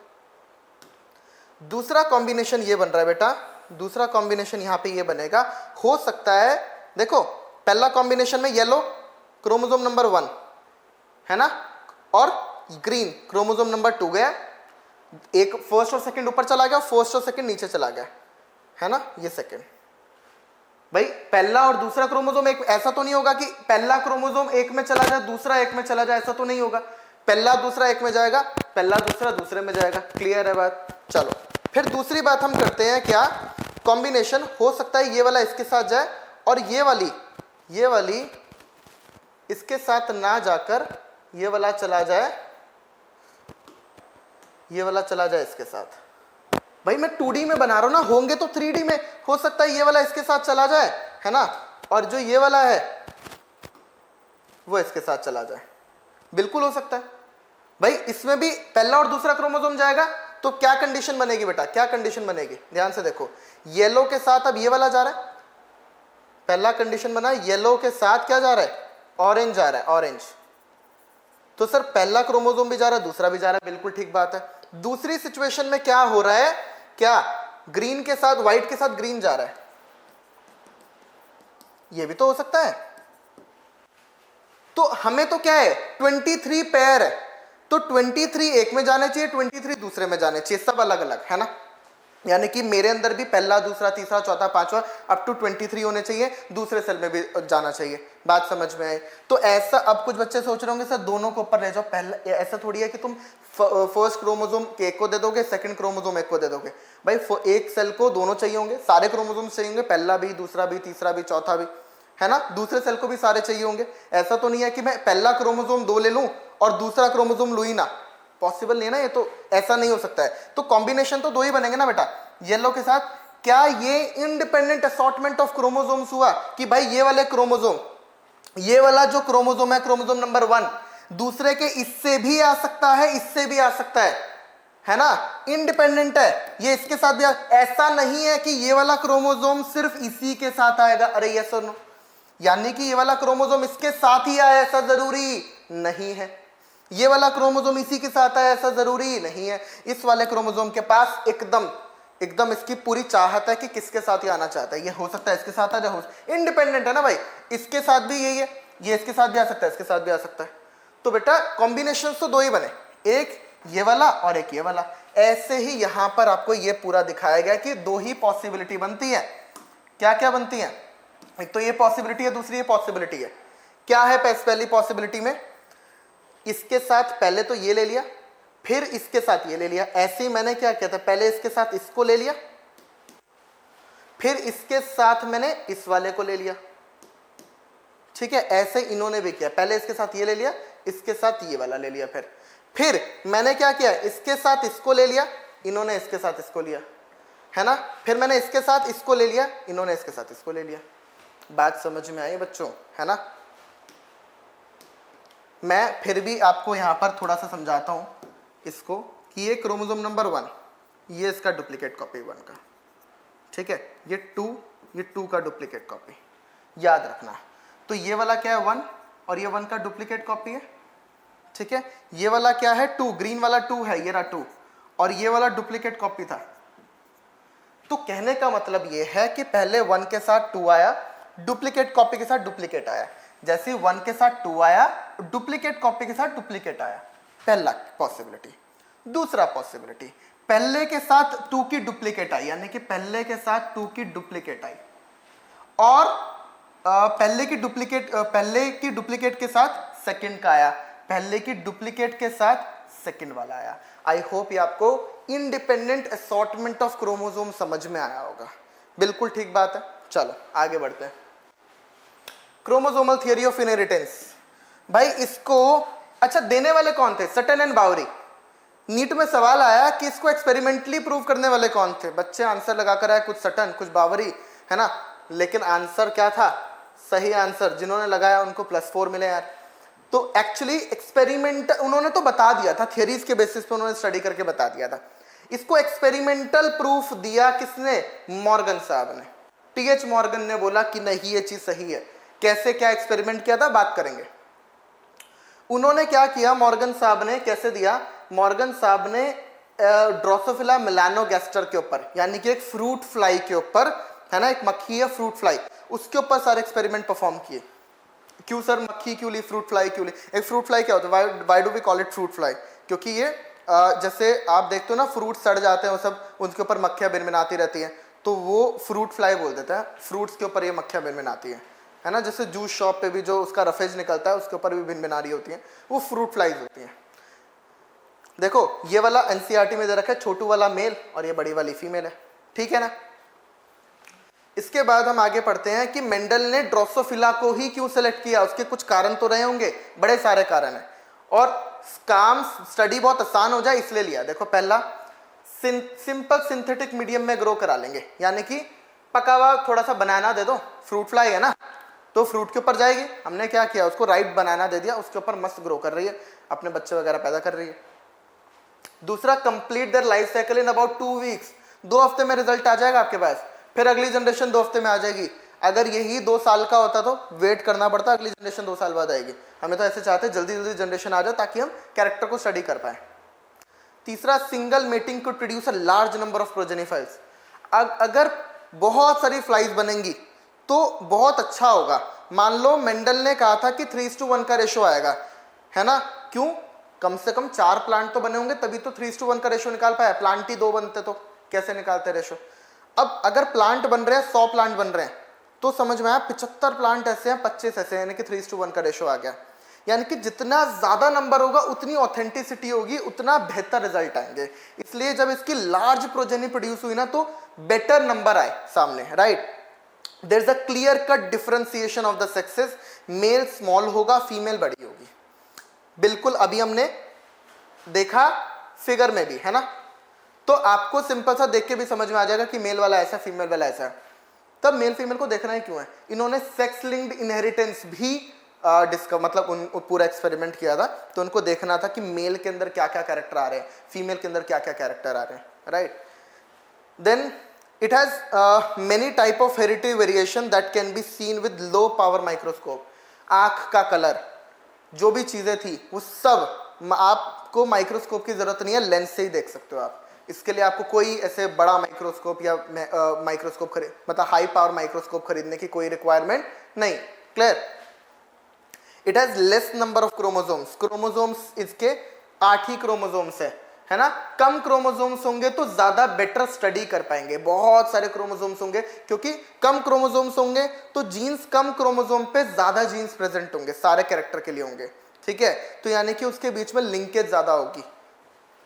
दूसरा कॉम्बिनेशन ये बन रहा है बेटा, दूसरा कॉम्बिनेशन यहां पे ये बनेगा, हो सकता है, देखो पहला कॉम्बिनेशन में येलो क्रोमोसोम नंबर 1 है ना, और ग्रीन क्रोमोसोम नंबर 2 गया, एक फर्स्ट और सेकंड ऊपर चला गया, फर्स्ट और सेकंड नीचे चला गया, है ना, ये सेकंड। भाई पहला और दूसरा क्रोमोसोम एक, ऐसा तो नहीं होगा कि पहला क्रोमोसोम एक में चला जाए दूसरा एक में चला जाए, ऐसा तो नहीं होगा, पहला दूसरा एक में जाएगा, पहला दूसरा दूसरे में जाएगा। क्लियर है बात, चलो फिर दूसरी बात हम करते हैं, क्या कॉम्बिनेशन हो सकता है ये वाला इसके साथ जाए और ये वाली इसके साथ ना जाकर ये वाला चला जाए, ये वाला चला जाए इसके साथ। भाई मैं 2D में बना रहा हूं ना, होंगे तो 3D में, हो सकता है ये वाला इसके साथ चला जाए, है ना, और जो ये वाला है वो इसके साथ चला जाए, बिल्कुल हो सकता है। भाई इसमें भी पहला और दूसरा क्रोमोसोम जाएगा तो क्या कंडीशन बनेगी बेटा, क्या कंडीशन बनेगी, ध्यान से देखो, येलो के साथ अब ये वाला जा रहा है, पहला कंडीशन बना, येलो के साथ क्या जा रहा है, ऑरेंज जा रहा है, ऑरेंज। तो सर पहला क्रोमोसोम भी जा रहा है, दूसरा भी जा रहा है, बिल्कुल ठीक बात है। दूसरी सिचुएशन में क्या हो रहा है, क्या ग्रीन के साथ व्हाइट के साथ ग्रीन जा रहा है, ये भी तो हो सकता है। तो हमें तो क्या है, 23 पेयर है, तो 23 एक में जाने चाहिए, 23 दूसरे में जाने चाहिए, सब अलग अलग, है ना। यानी कि मेरे अंदर भी पहला दूसरा तीसरा चौथा पांचवा अप टू 23 होने चाहिए, दूसरे सेल में भी जाना चाहिए। बात समझ में आई। तो ऐसा अब कुछ बच्चे सोच रहे होंगे सर दोनों को ऊपर ले जाओ, पहला ऐसा थोड़ी है कि तुम फर्स्ट क्रोमोसोम एक को दे दोगे, सेकंड क्रोमोसोम एक को दे दोगे। भाई एक सेल को दोनों चाहिए होंगे, सारे क्रोमोसोम चाहिए होंगे, पहला भी दूसरा भी तीसरा भी चौथा भी, है ना। दूसरे सेल को भी सारे चाहिए होंगे। ऐसा तो नहीं है कि मैं पहला क्रोमोसोम 2 ले लूं और दूसरा क्रोमोसोम लूं ही ना, पॉसिबल नहीं है ना, ये तो ऐसा नहीं हो सकता है। तो कॉम्बिनेशन तो दो ही बनेंगे ना बेटा, येलो के साथ। क्या ये इंडिपेंडेंट असॉर्टमेंट ऑफ क्रोमोसोम्स हुआ कि भाई ये वाले क्रोमोसोम, ये वाला जो क्रोमोसोम है क्रोमोसोम नंबर 1 दूसरे के इससे भी आ सकता है, इससे भी आ सकता है ना, इंडिपेंडेंट है। ये इसके साथ भी ऐसा नहीं है कि ये वाला क्रोमोसोम सिर्फ इसी के साथ आएगा। अरे यस और नो, यानी कि ये वाला क्रोमोसोम इसके साथ ही आए ऐसा जरूरी नहीं है, ये वाला क्रोमोसोम इसी के साथ आए ऐसा जरूरी नहीं है। इस वाले क्रोमोसोम के पास एकदम एकदम इसकी पूरी चाहत है कि किसके साथ ही आना चाहता है। ये हो सकता है इसके साथ आ जाए, इंडिपेंडेंट है ना भाई, इसके साथ भी यही है, ये इसके साथ भी आ सकता है, इसके साथ भी आ सकता है। तो बेटा कॉम्बिनेशन तो दो ही बने, एक ये वाला और एक ये वाला। ऐसे ही यहां पर आपको ये पूरा दिखाया गया कि दो ही पॉसिबिलिटी बनती है। क्या क्या बनती है? एक तो ये पॉसिबिलिटी है, दूसरी ये पॉसिबिलिटी है। क्या है पहली पॉसिबिलिटी में? इसके साथ पहले तो ये ले लिया, फिर इसके साथ ये ले लिया। ऐसे ही मैंने क्या किया था, पहले इसके साथ इसको ले लिया, फिर इसके साथ मैंने इस वाले को ले लिया। ठीक है, ऐसे इन्होंने भी किया, पहले इसके साथ ये ले लिया, इसके साथ ये वाला ले लिया, फिर मैंने क्या किया, इसके साथ इसको ले लिया, इन्होंने इसके साथ इसको लिया, है ना। फिर मैंने इसके साथ इसको ले लिया, इन्होंने इसके साथ इसको ले लिया। बात समझ में आई बच्चों, है ना। मैं फिर भी आपको यहां पर थोड़ा सा समझाता हूं इसको कि ये क्रोमोसोम नंबर 1, ये इसका डुप्लीकेट कॉपी 1 का, ठीक है, ये 2 का डुप्लीकेट कॉपी याद रखना। तो ये वाला क्या है 1 और ये 1 का डुप्लीकेट कॉपी है, ठीक है। ये वाला क्या है 2, ग्रीन वाला 2 है, ये रहा 2, और ये वाला डुप्लीकेट कॉपी था। तो कहने का मतलब ये है कि पहले 1 के साथ 2 आया, डुप्लीकेट कॉपी के साथ डुप्लीकेट आया, जैसे 1 के साथ 2 आया, डुप्लीकेट कॉपी के साथ डुप्लीकेट आया, पहला पॉसिबिलिटी। दूसरा पॉसिबिलिटी, पहले के साथ 2 की डुप्लीकेट आई, यानी कि पहले के साथ 2 की डुप्लीकेट आई, और पहले की डुप्लीकेट के साथ सेकंड का आया, पहले की डुप्लीकेट के साथ सेकंड वाला आया। आई होप ये आपको इंडिपेंडेंट असॉर्टमेंट ऑफ क्रोमोसोम समझ में आया होगा। बिल्कुल ठीक बात है। चलो आगे बढ़ते हैं। क्रोमोसोमल थियरी ऑफ इनहेरिटेंस, भाई इसको अच्छा देने वाले कौन थे? Sutton and Bauri. नीट में सवाल आया कि इसको एक्सपेरिमेंटली प्रूव करने वाले कौन थे? बच्चे आंसर लगाकर आए, कुछ सटन कुछ बावरी, है ना। लेकिन आंसर क्या था? सही आंसर जिन्होंने लगाया उनको +4 मिले यार। तो एक्चुअली एक्सपेरिमेंट उन्होंने तो बता दिया था, थियरीज के बेसिस पे उन्होंने स्टडी करके बता दिया था। इसको एक्सपेरिमेंटल प्रूफ दिया किसने? मॉर्गन साहब ने। टीएच मॉर्गन ने बोला कि नहीं ये चीज सही है। कैसे, क्या एक्सपेरिमेंट किया था, बात करेंगे। उन्होंने क्या किया मॉर्गन साहब ने, कैसे दिया? मॉर्गन साहब ने ड्रोसोफिला मेलानोगैस्टर के ऊपर, यानी कि एक फ्रूट फ्लाई के ऊपर, है ना, एक मक्खी है फ्रूट फ्लाई, उसके ऊपर सारे एक्सपेरिमेंट परफॉर्म किए। क्यों सर मक्खी क्यों ली, फ्रूट फ्लाई क्यों ली? एक फ्रूट फ्लाई क्या होता है, why do we call it fruit fly? क्योंकि ये जैसे आप देखते हो ना फ्रूट सड़ जाते हैं वो सब, उनके ऊपर मक्खियां भिनभिनाती रहती हैं, तो वो फ्रूट फ्लाई बोल देता है। फ्रूट्स के ऊपर ये मक्खियां भिनभिनाती हैं, है ना। जैसे जूस शॉप पे भी जो उसका रफेज निकलता है उसके ऊपर भी भिनभिना रही होती हैं, वो फ्रूट फ्लाइज होती हैं। देखो ये वाला एनसीईआरटी में दे रखा है, छोटू वाला मेल और ये बड़ी वाली फीमेल है, ठीक है ना। इसके बाद हम आगे पढ़ते हैं कि मेंडल ने ड्रोसोफिला को ही क्यों सेलेक्ट किया। उसके कुछ कारण तो रहे होंगे, बड़े सारे कारण हैं, और काम स्टडी बहुत आसान हो जाए इसलिए लिया। देखो पहला, सिंपल सिंथेटिक मीडियम में ग्रो करा लेंगे, यानी कि पका हुआ थोड़ा सा बनाना दे दो, फ्रूट फ्लाई है ना तो फ्रूट के ऊपर जाएगी। हमने क्या किया, उसको राइट बनाना दे दिया, उसके ऊपर मस्त ग्रो कर रही है, अपने बच्चे वगैरह पैदा कर रही है। दूसरा, complete their life cycle in about 2 weeks, 2 हफ्ते में रिजल्ट आ जाएगा आपके पास, फिर अगली जनरेशन 2 हफ्ते में आ जाएगी। अगर यही 2 साल का होता तो वेट करना पड़ता, अगली जनरेशन 2 साल बाद आएगी। हमें तो ऐसे चाहते हैं जल्दी जल्दी जनरेशन आ जाए ताकि हम कैरेक्टर को स्टडी कर पाए। तीसरा, single mating could produce a large number of progeny files. अगर बहुत सारी फ्लाइज बनेंगी तो बहुत अच्छा होगा। मान लो मेंडल ने कहा था कि 3:1 का रेशो आएगा, है ना। क्यों? कम से कम 4 प्लांट तो बने होंगे तभी तो 3:1 का रेशो निकाल पाया। प्लांट ही 2 बनते तो कैसे निकालते रेशो। अब अगर प्लांट बन रहे हैं, 100 प्लांट बन रहे हैं, तो समझ में आया 75 प्लांट ऐसे हैं, 25 ऐसे हैं, यानी कि 3:1 का रेशो आ गया। यानी कि जितना ज्यादा नंबर होगा उतनी ऑथेंटिसिटी होगी, उतना बेहतर रिजल्ट आएंगे। इसलिए जब इसकी लार्ज प्रोजेनी प्रोड्यूस हुई ना तो बेटर नंबर आए सामने, right. There is a clear cut differentiation of the sexes, male small होगा, फीमेल बड़ी होगी। बिल्कुल अभी हमने देखा फिगर में भी, है ना। तो आपको सिंपल सा देख के भी समझ में आ जाएगा कि मेल वाला ऐसा फीमेल वाला ऐसा है। तब मेल फीमेल को देखना ही क्यों है, इन्होंने सेक्स लिंक्ड इनहेरिटेंस भी मतलब उन पूरा एक्सपेरिमेंट किया था, तो उनको देखना था कि मेल के अंदर क्या क्या कैरेक्टर आ रहे हैं, फीमेल के अंदर क्या क्या कैरेक्टर आ रहे हैं, right. Then it has many type of hereditary variation that can be seen with low power microscope। आँख का कलर, जो भी चीज़ें थी वो सब आपको माइक्रोस्कोप की ज़रूरत नहीं है, लेंस से ही देख सकते हो आप। इसके लिए आपको कोई ऐसे बड़ा माइक्रोस्कोप या माइक्रोस्कोप मतलब हाई पावर माइक्रोस्कोप खरीदने की कोई रिक्वायरमेंट नहीं। Clear. It has less number of chromosomes, chromosomes इसके 8 ही क्रोमोसोम्स है ना। कम क्रोमोसोम्स होंगे तो ज्यादा बेटर स्टडी कर पाएंगे, बहुत सारे क्रोमोसोम्स होंगे, क्योंकि कम क्रोमोसोम्स होंगे तो जीन्स कम क्रोमोसोम पे ज्यादा जीन्स प्रेजेंट होंगे, सारे कैरेक्टर के लिए होंगे, ठीक है। तो यानी कि उसके बीच में लिंकेज ज्यादा होगी,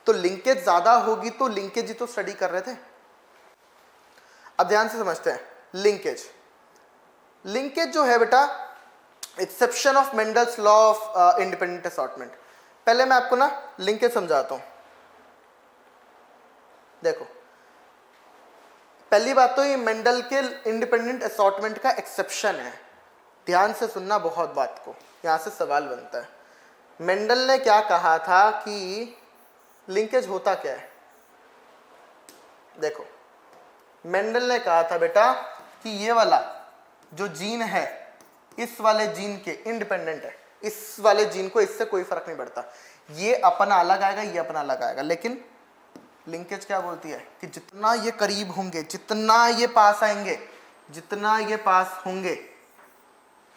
तो लिंकेज ज्यादा होगी तो लिंकेज ही तो स्टडी कर रहे थे। अब ध्यान से समझते हैं लिंकेज। लिंकेज जो है बेटा exception of Mendel's law of independent assortment. पहले मैं आपको ना लिंकेज समझाता हूं। देखो, पहली बात तो ये मेंडल के इंडिपेंडेंट असॉर्टमेंट का एक्सेप्शन है। ध्यान से सुनना बहुत बात को, यहां से सवाल बनता है। मेंडल ने क्या कहा था कि लिंकेज होता क्या है। देखो, मेंडल ने कहा था बेटा कि ये वाला जो जीन है इस वाले जीन के इंडिपेंडेंट है, इस वाले जीन को इससे कोई फर्क नहीं पड़ता, ये अपना अलग आएगा, ये अपना अलग आएगा। लेकिन लिंकेज क्या बोलती है कि जितना ये करीब होंगे, जितना ये पास आएंगे, जितना ये पास होंगे,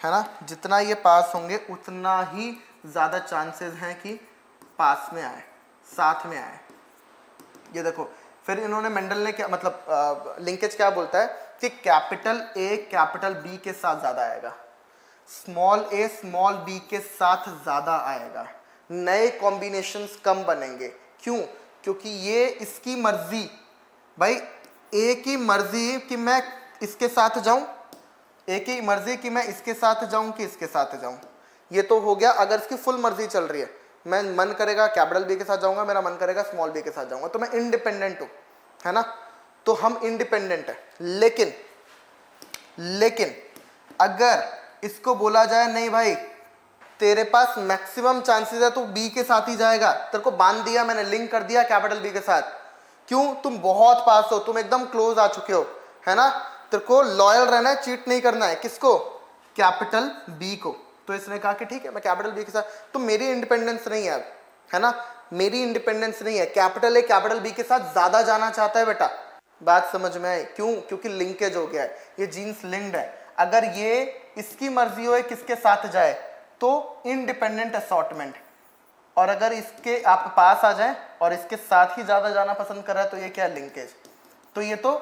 है ना, जितना ये पास होंगे उतना ही ज्यादा चांसेस हैं कि पास में आए, साथ में आए। ये देखो, फिर इन्होंने मेंडल ने क्या मतलब लिंकेज क्या बोलता है कि कैपिटल ए कैपिटल बी के साथ ज्यादा आएगा, स्मॉल ए स्मॉल बी के साथ ज्यादा आएगा, नए कॉम्बिनेशंस कम बनेंगे। क्यों? क्योंकि ये इसकी मर्जी, भाई ए की मर्जी कि मैं इसके साथ जाऊं, ए की मर्जी कि मैं इसके साथ जाऊं कि इसके साथ जाऊं। ये तो हो गया अगर इसकी फुल मर्जी चल रही है, मैं मन करेगा कैपिटल बी के साथ जाऊंगा, मेरा मन करेगा स्मॉल बी के साथ जाऊंगा, तो मैं इंडिपेंडेंट हूं, है ना। तो हम इंडिपेंडेंट है। लेकिन अगर इसको बोला जाए नहीं भाई तेरे पास मैक्सिमम चांसेस है तो बी के साथ ही जाएगा, तेरे को बांध दिया मैंने, लिंक कर दिया कैपिटल बी के साथ, क्यों? तुम बहुत पास हो, तुम एकदम क्लोज आ चुके हो, है ना, तेरे को लॉयल रहना है, चीट नहीं करना है। किसको? कैपिटल बी को। तो इसने कहा कि ठीक है मैं कैपिटल बी के साथ, तो मेरी इंडिपेंडेंस नहीं है अब, है ना, मेरी इंडिपेंडेंस नहीं है। कैपिटल ए कैपिटल बी के साथ ज्यादा जाना चाहता है बेटा। बात समझ में आई? क्यों? क्योंकि लिंकेज हो गया है, ये जीन्स लिंक्ड है। अगर ये इसकी मर्जी हो किसके साथ जाए तो इंडिपेंडेंट असॉर्टमेंट, और अगर इसके आप पास आ जाए और इसके साथ ही ज्यादा जाना पसंद कर रहा है तो ये क्या? लिंकेज। तो ये तो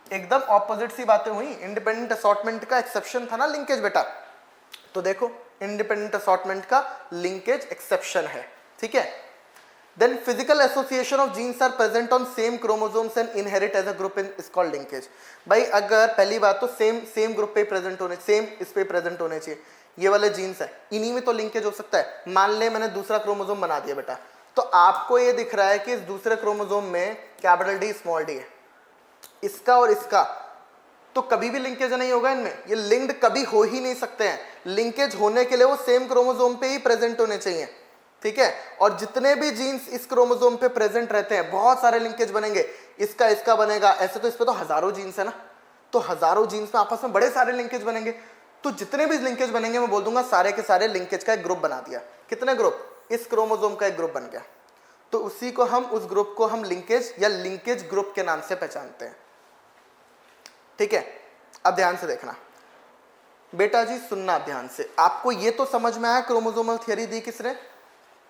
एकदम ऑपोजिट सी बातें हुई। इंडिपेंडेंट असॉर्टमेंट का एक्सेप्शन था ना लिंकेज बेटा, तो देखो इंडिपेंडेंट असॉर्टमेंट का लिंकेज एक्सेप्शन है, ठीक है। Then physical association of genes are present on same chromosomes and inherit as a group in is called linkage. भाई अगर पहली बात तो सेम ग्रुप पे प्रेजेंट होने, सेम इस पे प्रेजेंट होने चाहिए, ये वाले जीन्स है, इन्हीं में तो लिंकेज हो सकता है। मान ले मैंने दूसरा क्रोमोसोम बना दिया बेटा, तो आपको ये दिख रहा है कि इस दूसरे क्रोमोसोम में कैपिटल डी स्मॉल डी है, इसका और इसका, तो कभी भी लिंकेज नहीं होगा इनमें, ये लिंक्ड कभी हो ही नहीं सकते हैं। लिंकेज होने के लिए वो सेम क्रोमोसोम पे ही प्रेजेंट होने चाहिए, ठीक है। और जितने भी जीन्स इस क्रोमोसोम पे प्रेजेंट रहते हैं बहुत सारे लिंकेज बनेंगे, इसका बनेगा, ऐसे तो इस पे तो हजारों जीन्स है ना, तो हजारों जीन्स में आपस में बड़े सारे लिंकेज बनेंगे। तो जितने भी लिंकेज बनेंगे मैं बोल दूंगा सारे के सारे लिंकेज का एक ग्रुप बना दिया। कितने ग्रुप? इस क्रोमोसोम का एक ग्रुप बन गया, तो उसी को हम, उस ग्रुप को हम लिंकेज या लिंकेज ग्रुप के नाम से पहचानते हैं, ठीक है। अब ध्यान से देखना बेटा जी, सुनना ध्यान से। आपको ये तो समझ में आया क्रोमोसोमल थियरी दी किसने?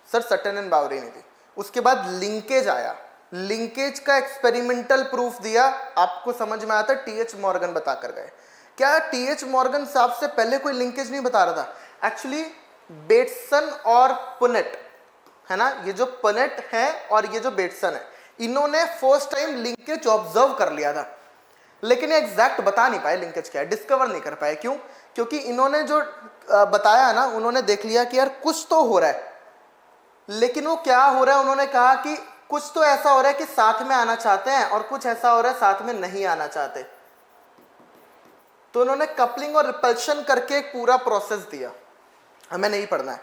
सर सटन एंड बावरी ने दी। उसके बाद लिंकेज आया, लिंकेज का एक्सपेरिमेंटल प्रूफ दिया, आपको समझ में आता, टीएच मॉर्गन बता कर गए। क्या टीएच मॉर्गन साहब से पहले कोई लिंकेज नहीं बता रहा था? एक्चुअली बेटसन और पुनेट, है ना, ये जो पुनेट है और ये जो बेटसन है, इन्होंने फर्स्ट टाइम लिंकेज ऑब्जर्व कर लिया था, लेकिन ये एग्जैक्ट बता नहीं पाए लिंकेज क्या है, डिस्कवर नहीं कर पाए। क्यों? क्योंकि इन्होंने जो बताया ना, उन्होंने देख लिया कि यार कुछ तो हो रहा है, लेकिन वो क्या हो रहा है, उन्होंने कहा कि कुछ तो ऐसा हो रहा है कि साथ में आना चाहते हैं और कुछ ऐसा हो रहा है साथ में नहीं आना चाहते। तो उन्होंने कपलिंग और रिपल्शन करके एक पूरा प्रोसेस दिया, हमें नहीं पढ़ना है।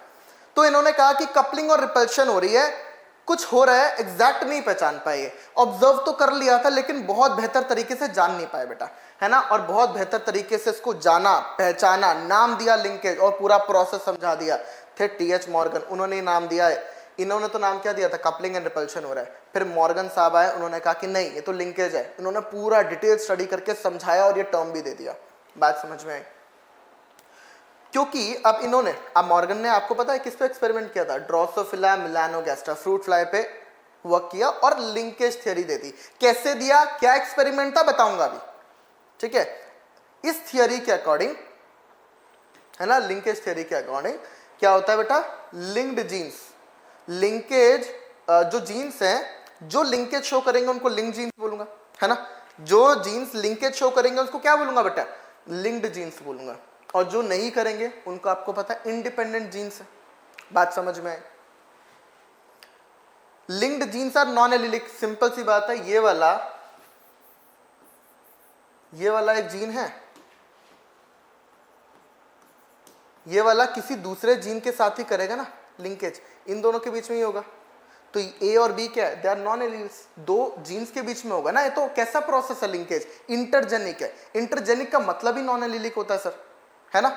तो इन्होंने कहा कि कपलिंग और रिपल्शन हो रही है, कुछ हो रहा है, एग्जैक्ट नहीं पहचान पाए, ऑब्जर्व तो कर लिया था लेकिन बहुत बेहतर तरीके से जान नहीं पाए बेटा, है ना। और बहुत बेहतर तरीके से इसको जाना, पहचाना, नाम दिया लिंकेज और पूरा प्रोसेस समझा दिया थे टी.एच. मॉर्गन, उन्होंने नाम दिया है। इन्होंने तो नाम क्या दिया था, कपलिंग एंड रिपल्शन हो रहा है। फिर मॉर्गन साहब आए, उन्होंने कहा कि नहीं ये तो लिंकेज है, उन्होंने पूरा डिटेल स्टडी करके समझाया और ये टर्म भी दे दिया। बात समझ में आई? क्योंकि अब इन्होंने, अब मॉर्गन ने आपको पता है किस पे एक्सपेरिमेंट किया था, ड्रोसोफिला मेलानोगास्ट्रा फ्रूट फ्लाई पे वर्क किया और लिंकेज थ्योरी दे दी। कैसे दिया, क्या एक्सपेरिमेंट था, बताऊंगा अभी, ठीक है। इस थियोरी के अकॉर्डिंग, है ना, लिंकेज थ्योरी के अकॉर्डिंग क्या होता है बेटा, लिंक्ड जीन्स, लिंकेज जो जीन्स हैं जो लिंकेज शो करेंगे उनको लिंक जीन्स बोलूंगा, है ना। जो जीन्स लिंकेज शो करेंगे उसको क्या बोलूंगा बेटा, लिंक्ड जीन्स बोलूंगा। और जो नहीं करेंगे उनको आपको पता है इंडिपेंडेंट जीन्स है। बात समझ में आए? Linked genes are non allelic, simple सी बात है। ये वाला एक जीन है, ये वाला किसी दूसरे जीन के साथ ही करेगा ना लिंकेज, इन दोनों के बीच में ही होगा। तो ए और बी क्या है, दे आर नॉन एलिल्स, दो जीन्स के बीच में होगा ना। ये तो कैसा प्रोसेस है लिंकेज, इंटरजेनिक है। इंटरजेनिक का मतलब ही नॉन एलिलिक होता है सर, है ना।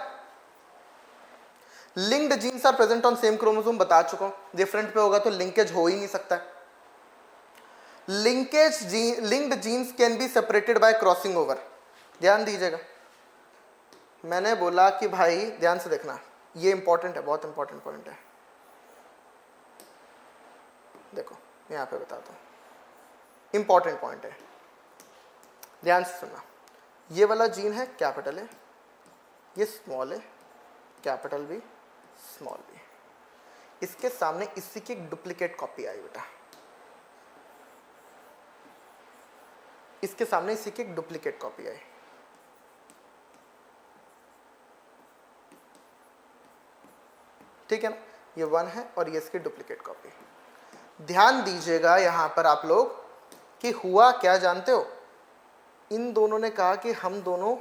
Linked genes are present on same chromosome, बता चुका हूं। डिफरेंट पे होगा तो लिंकेज हो ही नहीं सकता। Linked genes can be separated by crossing over. ध्यान दीजिएगा, मैंने बोला कि भाई ध्यान से देखना, ये इंपॉर्टेंट है, बहुत इंपॉर्टेंट पॉइंट है। देखो मैं यहां पे बताता हूं, इंपॉर्टेंट पॉइंट है, ध्यान से सुनना। ये वाला जीन है कैपिटल है, ये स्मॉल है, कैपिटल भी स्मॉल भी। इसके सामने इसी की एक डुप्लीकेट कॉपी आई बेटा, इसके सामने इसी की एक डुप्लीकेट कॉपी आई। ठीक है ना, ये 1 है और ये इसकी डुप्लीकेट कॉपी। ध्यान दीजिएगा यहां पर आप लोग कि हुआ क्या जानते हो, इन दोनों ने कहा कि हम दोनों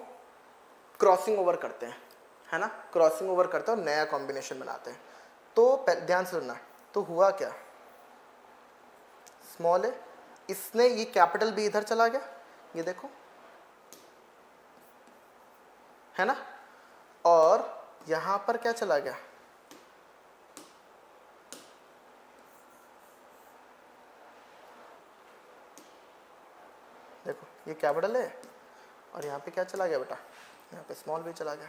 क्रॉसिंग ओवर करते हैं, है ना, क्रॉसिंग ओवर करते हैं और नया कॉम्बिनेशन बनाते हैं। तो ध्यान से सुनना, तो हुआ क्या, स्मॉल है, इसने ये कैपिटल बी इधर चला गया, ये देखो, है ना, और यहां पर क्या चला गया, देखो ये कैपिटल है और यहाँ पे क्या चला गया बेटा, यहाँ पे स्मॉल भी चला गया।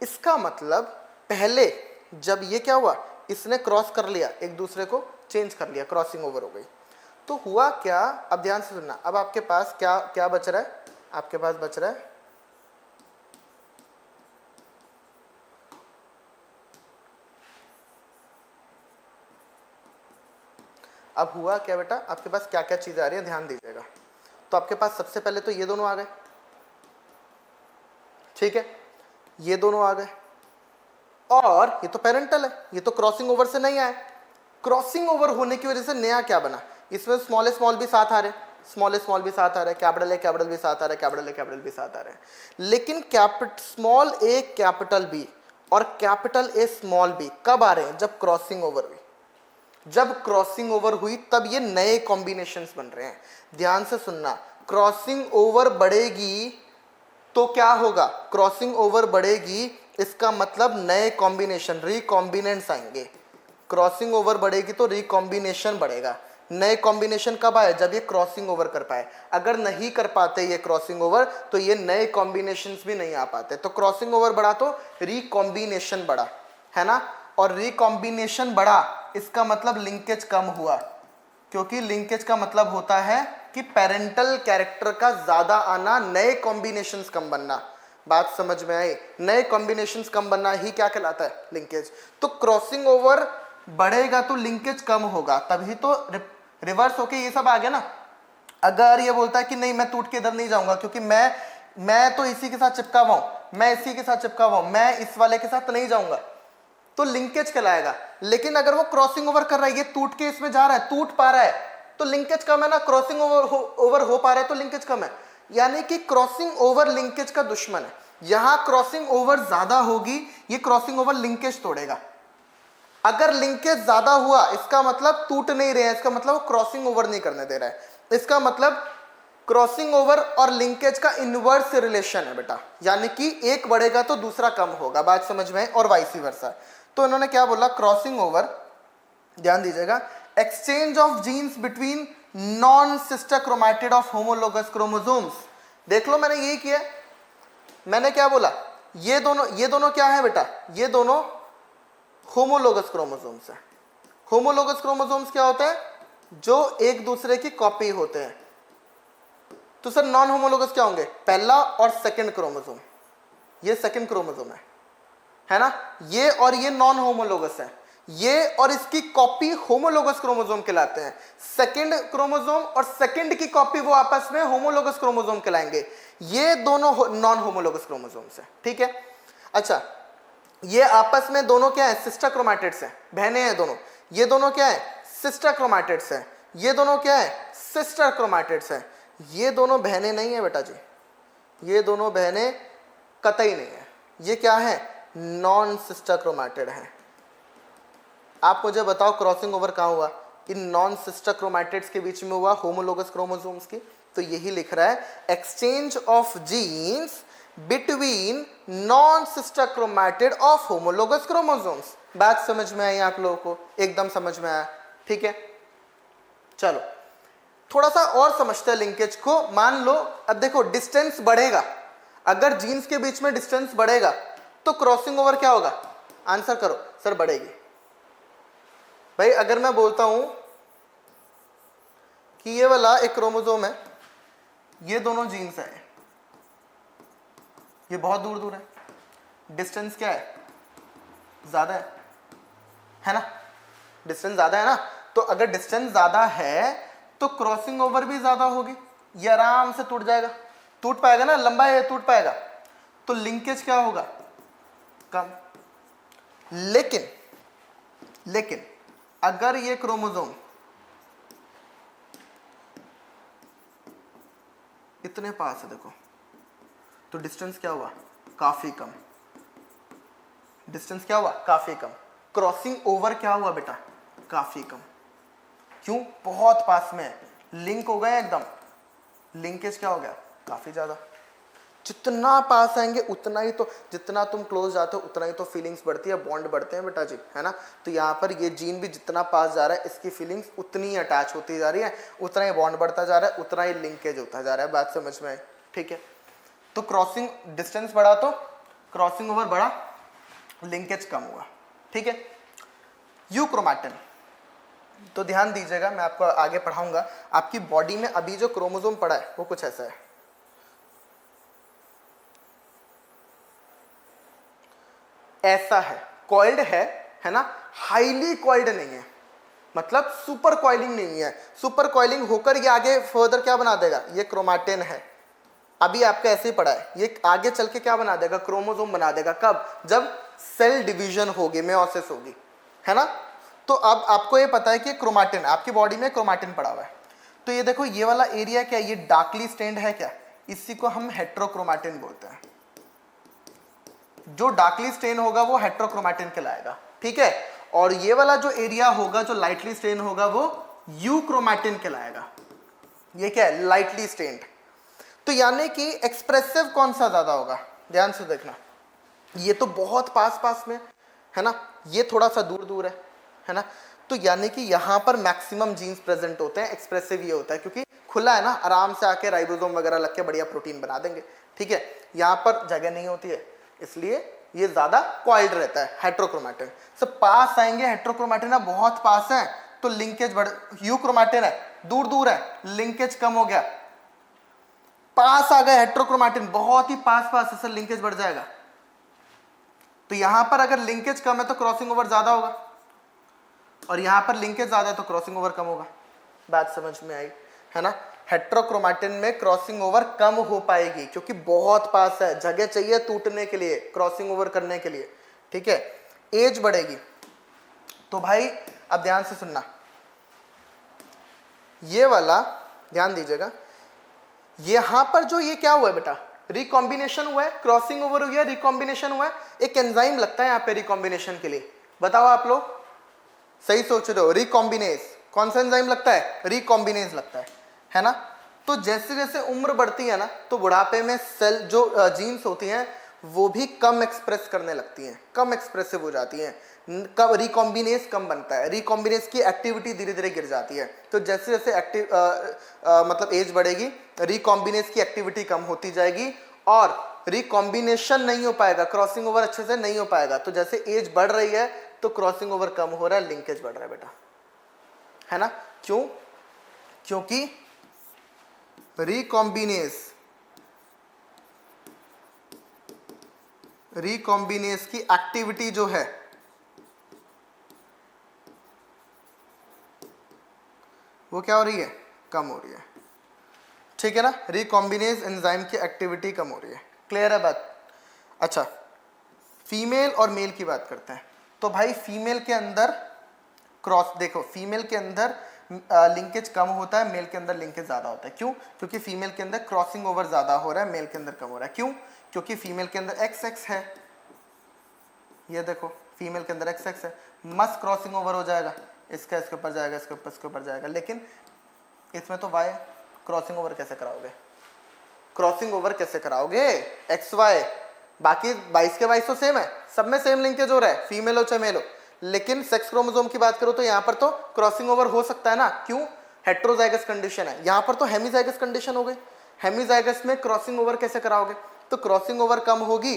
इसका मतलब पहले जब ये क्या हुआ, इसने क्रॉस कर लिया, एक दूसरे को चेंज कर लिया, क्रॉसिंग ओवर हो गई। तो हुआ क्या, अब ध्यान से सुनना, अब आपके पास क्या क्या बच रहा है, आपके पास बच रहा है अब हुआ क्या बेटा, आपके पास क्या क्या चीजें आ रही है, ध्यान दीजिएगा। तो आपके पास सबसे पहले तो ये दोनों आ गए, ठीक है, ये दोनों आ गए, और ये तो पेरेंटल है, ये तो क्रॉसिंग ओवर से नहीं आए। क्रॉसिंग ओवर होने की वजह से नया क्या बना, इसमें स्मॉल भी साथ आ रहे, स्मॉल भी साथ आ रहे, कैपिटल भी साथ आ रहे, कैपिटल भी साथ आ रहे हैं। लेकिन स्मॉल ए कैपिटल बी और कैपिटल ए स्मॉल बी कब आ रहे हैं, जब क्रॉसिंग ओवर हुई। जब क्रॉसिंग ओवर हुई तब ये नए कॉम्बिनेशंस बन रहे हैं। ध्यान से सुनना, क्रॉसिंग ओवर बढ़ेगी तो क्या होगा, क्रॉसिंग ओवर बढ़ेगी इसका मतलब नए कॉम्बिनेशन, रिकॉम्बिनेंट्स आएंगे। क्रॉसिंग ओवर बढ़ेगी तो रिकॉम्बिनेशन बढ़ेगा। नए कॉम्बिनेशन कब आए, जब ये क्रॉसिंग ओवर कर पाए। अगर नहीं कर पाते ये क्रॉसिंग ओवर तो ये नए कॉम्बिनेशंस भी नहीं आ पाते। तो क्रॉसिंग ओवर बढ़ा तो रिकॉम्बिनेशन बढ़ा, है ना, और रिकॉम्बिनेशन बढ़ा इसका मतलब लिंकेज कम हुआ, क्योंकि लिंकेज का मतलब होता है कि पेरेंटल कैरेक्टर का ज्यादा आना, नए कॉम्बिनेशंस कम बनना। बात समझ में आई, नए कॉम्बिनेशंस कम बनना ही क्या कहलाता है, लिंकेज। तो क्रॉसिंग ओवर बढ़ेगा तो लिंकेज कम होगा, तभी तो रिवर्स होके ये सब आ गया ना। अगर ये बोलता है कि नहीं मैं टूट के इधर नहीं जाऊंगा क्योंकि मैं तो इसी के साथ चिपका हुआ हूं, मैं इसी के साथ चिपका हुआ हूं, मैं इस वाले के साथ नहीं जाऊंगा, तो लिंकेज कहलाएगा। लेकिन अगर वो क्रॉसिंग ओवर कर रहा है, ये टूट के इसमें जा रहा है, टूट पा रहा है, तो लिंकेज कम है ना, क्रॉसिंग ओवर हो पा रहा है तो लिंकेज कम है। यानी कि क्रॉसिंग ओवर लिंकेज का दुश्मन है। यहां क्रॉसिंग ओवर ज्यादा होगी, ये क्रॉसिंग ओवर लिंकेज तोड़ेगा। अगर लिंकेज ज्यादा हुआ इसका मतलब टूट नहीं रहे हैं, इसका मतलब वो क्रॉसिंग ओवर नहीं करने दे रहा है। इसका मतलब क्रॉसिंग ओवर और लिंकेज का इनवर्स रिलेशन है बेटा, यानी कि एक बढ़ेगा तो दूसरा कम होगा। बात समझ में, और वाइस वर्सा। तो इन्होंने क्या बोला, क्रॉसिंग ओवर, ध्यान दीजिएगा, exchange of genes between non sister chromatid of homologous chromosomes. देख लो मैंने यही किया, मैंने क्या बोला, ये दोनों क्या है बेटा, ये दोनों होमोलोगस क्रोमोसोम्स है। होमोलोगस क्रोमोसोम्स क्या होते हैं, जो एक दूसरे की कॉपी होते हैं। तो सर नॉन होमोलोगस क्या होंगे, पहला और सेकंड क्रोमोसोम, ये सेकंड क्रोमोसोम है ना, ये और ये नॉन होमोलोगस है। ये और इसकी कॉपी होमोलोगस क्रोमोसोम कहलाते हैं। सेकंड क्रोमोसोम और सेकंड की कॉपी वो आपस में होमोलोगस क्रोमोसोम कहलाएंगे। ये दोनों नॉन होमोलोगस क्रोमोसोम्स है, ठीक है। अच्छा, ये आपस में दोनों क्या है, सिस्टर क्रोमैटिड्स हैं, बहनें हैं दोनों। ये दोनों क्या है, सिस्टर क्रोमैटिड्स हैं। ये दोनों क्या है, सिस्टर क्रोमैटिड्स हैं। ये दोनों बहनें नहीं है बेटा जी, ये दोनों बहनें कतई नहीं है। ये क्या है, नॉन सिस्टर क्रोमैटिड है। आप मुझे बताओ क्रॉसिंग ओवर कहाँ हुआ, इन नॉन सिस्टर क्रोमैटिड्स के बीच में हुआ, होमोलोगस क्रोमोसोम्स की। तो यही लिख रहा है, exchange of genes between non sister chromatid of homologous chromosomes. बात समझ में आई आप लोगों को, एकदम समझ में आया, ठीक है। चलो थोड़ा सा और समझते हैं लिंकेज को। मान लो अब देखो डिस्टेंस बढ़ेगा, अगर जीन्स के बीच में डिस्टेंस बढ़ेगा तो क्रॉसिंग ओवर क्या होगा, आंसर करो सर, बढ़ेगी। भाई अगर मैं बोलता हूं कि ये वाला एक क्रोमोसोम है, ये दोनों जीन्स है, ये बहुत दूर दूर है, डिस्टेंस क्या है, ज्यादा है ना, डिस्टेंस ज्यादा है ना। तो अगर डिस्टेंस ज्यादा है तो क्रॉसिंग ओवर भी ज्यादा होगी, ये आराम से टूट जाएगा, टूट पाएगा ना, लंबा है टूट पाएगा, तो लिंकेज क्या होगा, कम। लेकिन अगर ये क्रोमोसोम इतने पास है देखो, तो डिस्टेंस क्या हुआ, काफी कम। डिस्टेंस क्या हुआ, काफी कम। क्रॉसिंग ओवर क्या हुआ बेटा, काफी कम। क्यों, बहुत पास में है, लिंक हो गया एकदम। लिंकेज क्या हो गया, काफी ज्यादा। जितना पास आएंगे उतना ही तो, जितना तुम क्लोज जाते हो उतना ही तो फीलिंग्स बढ़ती है, बॉन्ड बढ़ते हैं बेटा जी, है ना। तो यहाँ पर ये जीन भी जितना पास जा रहा है, इसकी फीलिंग्स उतनी ही अटैच होती जा रही है, उतना ही बॉन्ड बढ़ता जा रहा है, उतना ही लिंकेज होता जा रहा है। बात समझ में आई, ठीक है। तो क्रॉसिंग डिस्टेंस बढ़ा तो क्रॉसिंग ओवर बढ़ा, लिंकेज कम हुआ, ठीक है। यूक्रोमैटिन, तो ध्यान दीजिएगा, मैं आपको आगे पढ़ाऊंगा। आपकी बॉडी में अभी जो क्रोमोसोम पड़ा है वो कुछ ऐसा है, ऐसा है, कॉइल्ड है ना, हाईली कॉइल्ड नहीं है, मतलब सुपर कॉइलिंग नहीं है। सुपर कॉइलिंग होकर ये आगे फर्दर क्या बना देगा, ये क्रोमैटिन है। अभी आपका ऐसे ही पड़ा है, ये आगे चल के क्या बना देगा, क्रोमोसोम बना देगा। कब, जब सेल डिवीजन होगी, मेयोसिस होगी, है ना। तो अब आपको ये पता है कि क्रोमैटिन, आपकी बॉडी में क्रोमैटिन पड़ा हुआ है। तो ये देखो, ये वाला एरिया क्या है, ये डार्कली स्टेन्ड है क्या, इसी को हम हेट्रोक्रोमैटिन बोलते हैं। जो डार्कली स्टेन होगा वो हेट्रोक्रोमैटिन कहलाएगा, ठीक है। और ये वाला जो एरिया होगा जो लाइटली स्टेन होगा वो यूक्रोमैटिन कहलाएगा। ये क्या है, लाइटली स्टेन्ड। तो यानी कि एक्सप्रेसिव कौन सा ज्यादा होगा, ध्यान से देखना। ये तो बहुत पास पास में है ना, ये थोड़ा सा दूर दूर है ना। तो यानी कि यहाँ पर मैक्सिमम जीन्स प्रेजेंट होते हैं, एक्सप्रेसिव ये होता है क्योंकि खुला है ना, आराम से आके राइबोसोम वगैरह लग के बढ़िया प्रोटीन बना देंगे, ठीक है। यहाँ पर जगह नहीं होती है, इसलिए ये ज्यादा कॉइल्ड रहता है, हेट्रोक्रोमैटिन। सब पास आएंगे, हेट्रोक्रोमैटिन ना बहुत पास है तो लिंकेज बढ़, यूक्रोमैटिन है दूर दूर है, लिंकेज कम हो गया। पास आ गए हेट्रोक्रोमैटिन, बहुत ही पास पास है, सर लिंकेज बढ़ जाएगा। तो यहां पर अगर लिंकेज कम है तो क्रॉसिंग ओवर ज्यादा होगा, और यहां पर लिंकेज ज्यादा है तो क्रॉसिंग ओवर कम होगा। बात समझ में आई, है ना। हेट्रोक्रोमैटिन में क्रॉसिंग ओवर कम हो पाएगी क्योंकि बहुत पास है, जगह चाहिए टूटने के लिए, क्रॉसिंग ओवर करने के लिए, ठीक है। एज बढ़ेगी। तो भाई अब ध्यान से सुनना, ये वाला ध्यान दीजिएगा, यहां पर जो ये क्या हुआ है बेटा, रिकॉम्बिनेशन हुआ है, क्रॉसिंग ओवर हो गया, रिकॉम्बिनेशन हुआ है। एक एंजाइम लगता है यहाँ पे रिकॉम्बिनेशन के लिए, बताओ आप लोग सही सोच रहे हो? रिकॉम्बिनेज, कौन सा एंजाइम लगता है? रिकॉम्बिनेज लगता है ना। तो जैसे जैसे उम्र बढ़ती है ना, तो बुढ़ापे में सेल जो जीन्स होती हैं वो भी कम एक्सप्रेस करने लगती हैं, कम एक्सप्रेसिव हो जाती हैं, कब रिकॉम्बिनेज कम बनता है, रिकॉम्बिनेज की एक्टिविटी धीरे धीरे गिर जाती है। तो जैसे जैसे एक्टिव मतलब एज बढ़ेगी, रिकॉम्बिनेज की एक्टिविटी कम होती जाएगी और रिकॉम्बिनेशन नहीं हो पाएगा, क्रॉसिंग ओवर अच्छे से नहीं हो पाएगा। तो जैसे एज बढ़ रही है तो क्रॉसिंग ओवर कम हो रहा है, लिंकेज बढ़ रहा है बेटा, है ना। क्यों? क्योंकि रिकॉम्बिनेज की एक्टिविटी जो है वो क्या हो रही है? कम हो रही है, ठीक है ना। रिकॉम्बिनेज एंजाइम की एक्टिविटी कम हो रही है, क्लियर है बात? अच्छा, फीमेल और मेल की बात करते हैं। तो भाई फीमेल के अंदर क्रॉस, देखो फीमेल के अंदर लिंकेज कम होता है, मेल के अंदर लिंकेज ज्यादा होता है। क्यों? क्योंकि फीमेल के अंदर क्रॉसिंग ओवर ज्यादा हो रहा है, मेल के अंदर कम हो रहा है। क्यों? क्योंकि फीमेल के अंदर XX है, ये देखो फीमेल के अंदर XX है, मस्त क्रॉसिंग ओवर हो जाएगा, इसका इसके ऊपर जाएगा, इसके ऊपर इसके ऊपर जाएगा। लेकिन इसमें तो Y, क्रॉसिंग ओवर कैसे कराओगे? क्रॉसिंग ओवर कैसे कराओगे? XY, बाकी 22 के 22 तो सेम है, सब में सेम लिंकेज हो रहा है, फीमेल हो चाहे मेल हो। लेकिन सेक्स क्रोमोसोम की बात करो तो यहाँ पर तो क्रॉसिंग ओवर हो सकता है ना। क्यों? हेट्रोजाइगस कंडीशन है, यहाँ पर तो हेमीजाइगस कंडीशन हो गई। हेमीजाइगस में क्रॉसिंग ओवर कैसे कराओगे? तो क्रॉसिंग ओवर कम होगी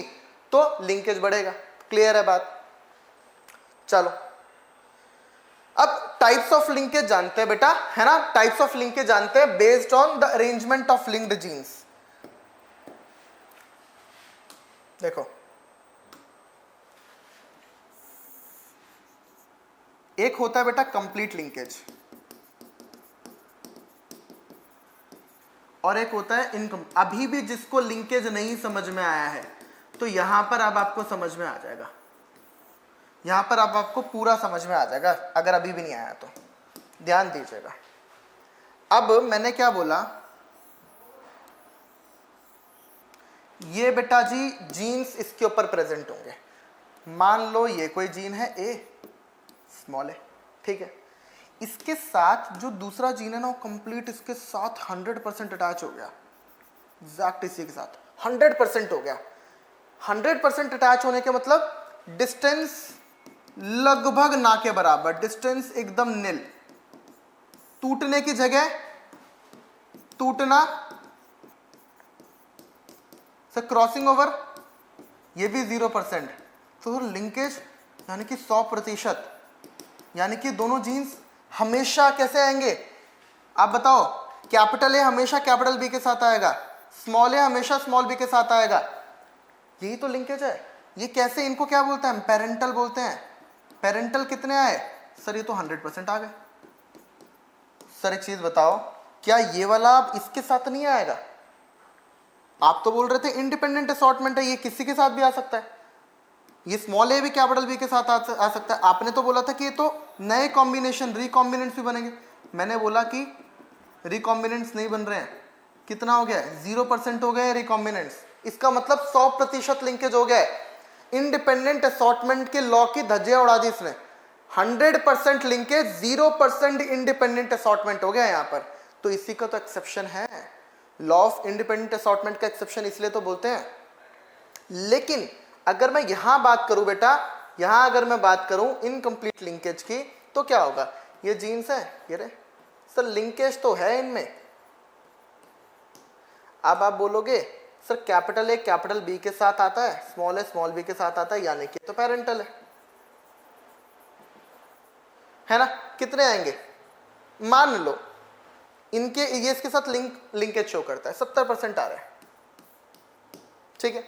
तो लिंकेज बढ़ेगा, क्लियर है बात? चलो अब टाइप्स ऑफ लिंकेज जानते हैं बेटा, है ना। टाइप्स ऑफ लिंकेज जानते हैं based on the arrangement of linked jeans. देखो एक होता है बेटा कंप्लीट लिंकेज और एक होता है इनकम्प्लीट। अभी भी जिसको लिंकेज नहीं समझ में आया है तो यहां पर अब आपको समझ में आ जाएगा, यहां पर अब आपको पूरा समझ में आ जाएगा, अगर अभी भी नहीं आया तो ध्यान दीजिएगा। अब मैंने क्या बोला, ये बेटा जी जीन्स इसके ऊपर प्रेजेंट होंगे। मान लो ये कोई जीन है A, स्मॉल है, ठीक है। इसके साथ जो दूसरा जीन है ना वो कंप्लीट इसके साथ 100% अटैच हो गया, एग्जैक्ट इसी के साथ 100% हो गया। 100% अटैच होने के मतलब डिस्टेंस लगभग ना के बराबर, डिस्टेंस एकदम नील, टूटने की जगह टूटना, सर क्रॉसिंग ओवर ये भी 0%। तो लिंकेज यानी कि 100%, यानी कि दोनों जीन्स हमेशा कैसे आएंगे आप बताओ? कैपिटल ए हमेशा कैपिटल बी के साथ आएगा, स्मॉल ए हमेशा स्मॉल बी के साथ आएगा, यही तो लिंकेज है। ये कैसे, इनको क्या बोलते हैं? पेरेंटल बोलते हैं। पेरेंटल कितने आए? सर ये तो 100% आ गए। सर एक चीज बताओ, क्या ये वाला अब इसके साथ नहीं आएगा? आप तो बोल रहे थे इंडिपेंडेंट असॉर्टमेंट है, ये किसी के साथ भी आ सकता है, ये स्मॉल ए भी कैपिटल बी के साथ आ सकता है। आपने तो बोला था कि ये तो नए कॉम्बिनेशन रिकॉम्बिनेंट्स भी बनेंगे। मैंने बोला कि रिकॉम्बिनेंट्स नहीं बन रहे हैं, कितना हो गया? 0% हो गए रिकॉम्बिनेंट्स। इसका मतलब 100% लिंकेज हो गया है। इंडिपेंडेंट असॉर्टमेंट के लॉ की धज्जियां उड़ा दी इसने। 100% लिंकेज, 0% इंडिपेंडेंट असॉर्टमेंट हो गया यहाँ पर। तो इसी का तो एक्सेप्शन है, लॉ ऑफ इंडिपेंडेंट असॉर्टमेंट का एक्सेप्शन इसलिए तो बोलते हैं। लेकिन अगर मैं यहां बात करूं बेटा, यहां अगर मैं बात करूं इनकम्प्लीट लिंकेज की, तो क्या होगा? ये जीन्स है, ये रे सर लिंकेज तो है इनमें। अब आप बोलोगे sir capital A capital B के साथ आता है, स्मॉल ए स्मॉल बी के साथ आता है, यानी कि तो पेरेंटल है ना। कितने आएंगे? मान लो इनके ये इसके साथ लिंकेज शो करता है, 70% आ रहा है, ठीक है।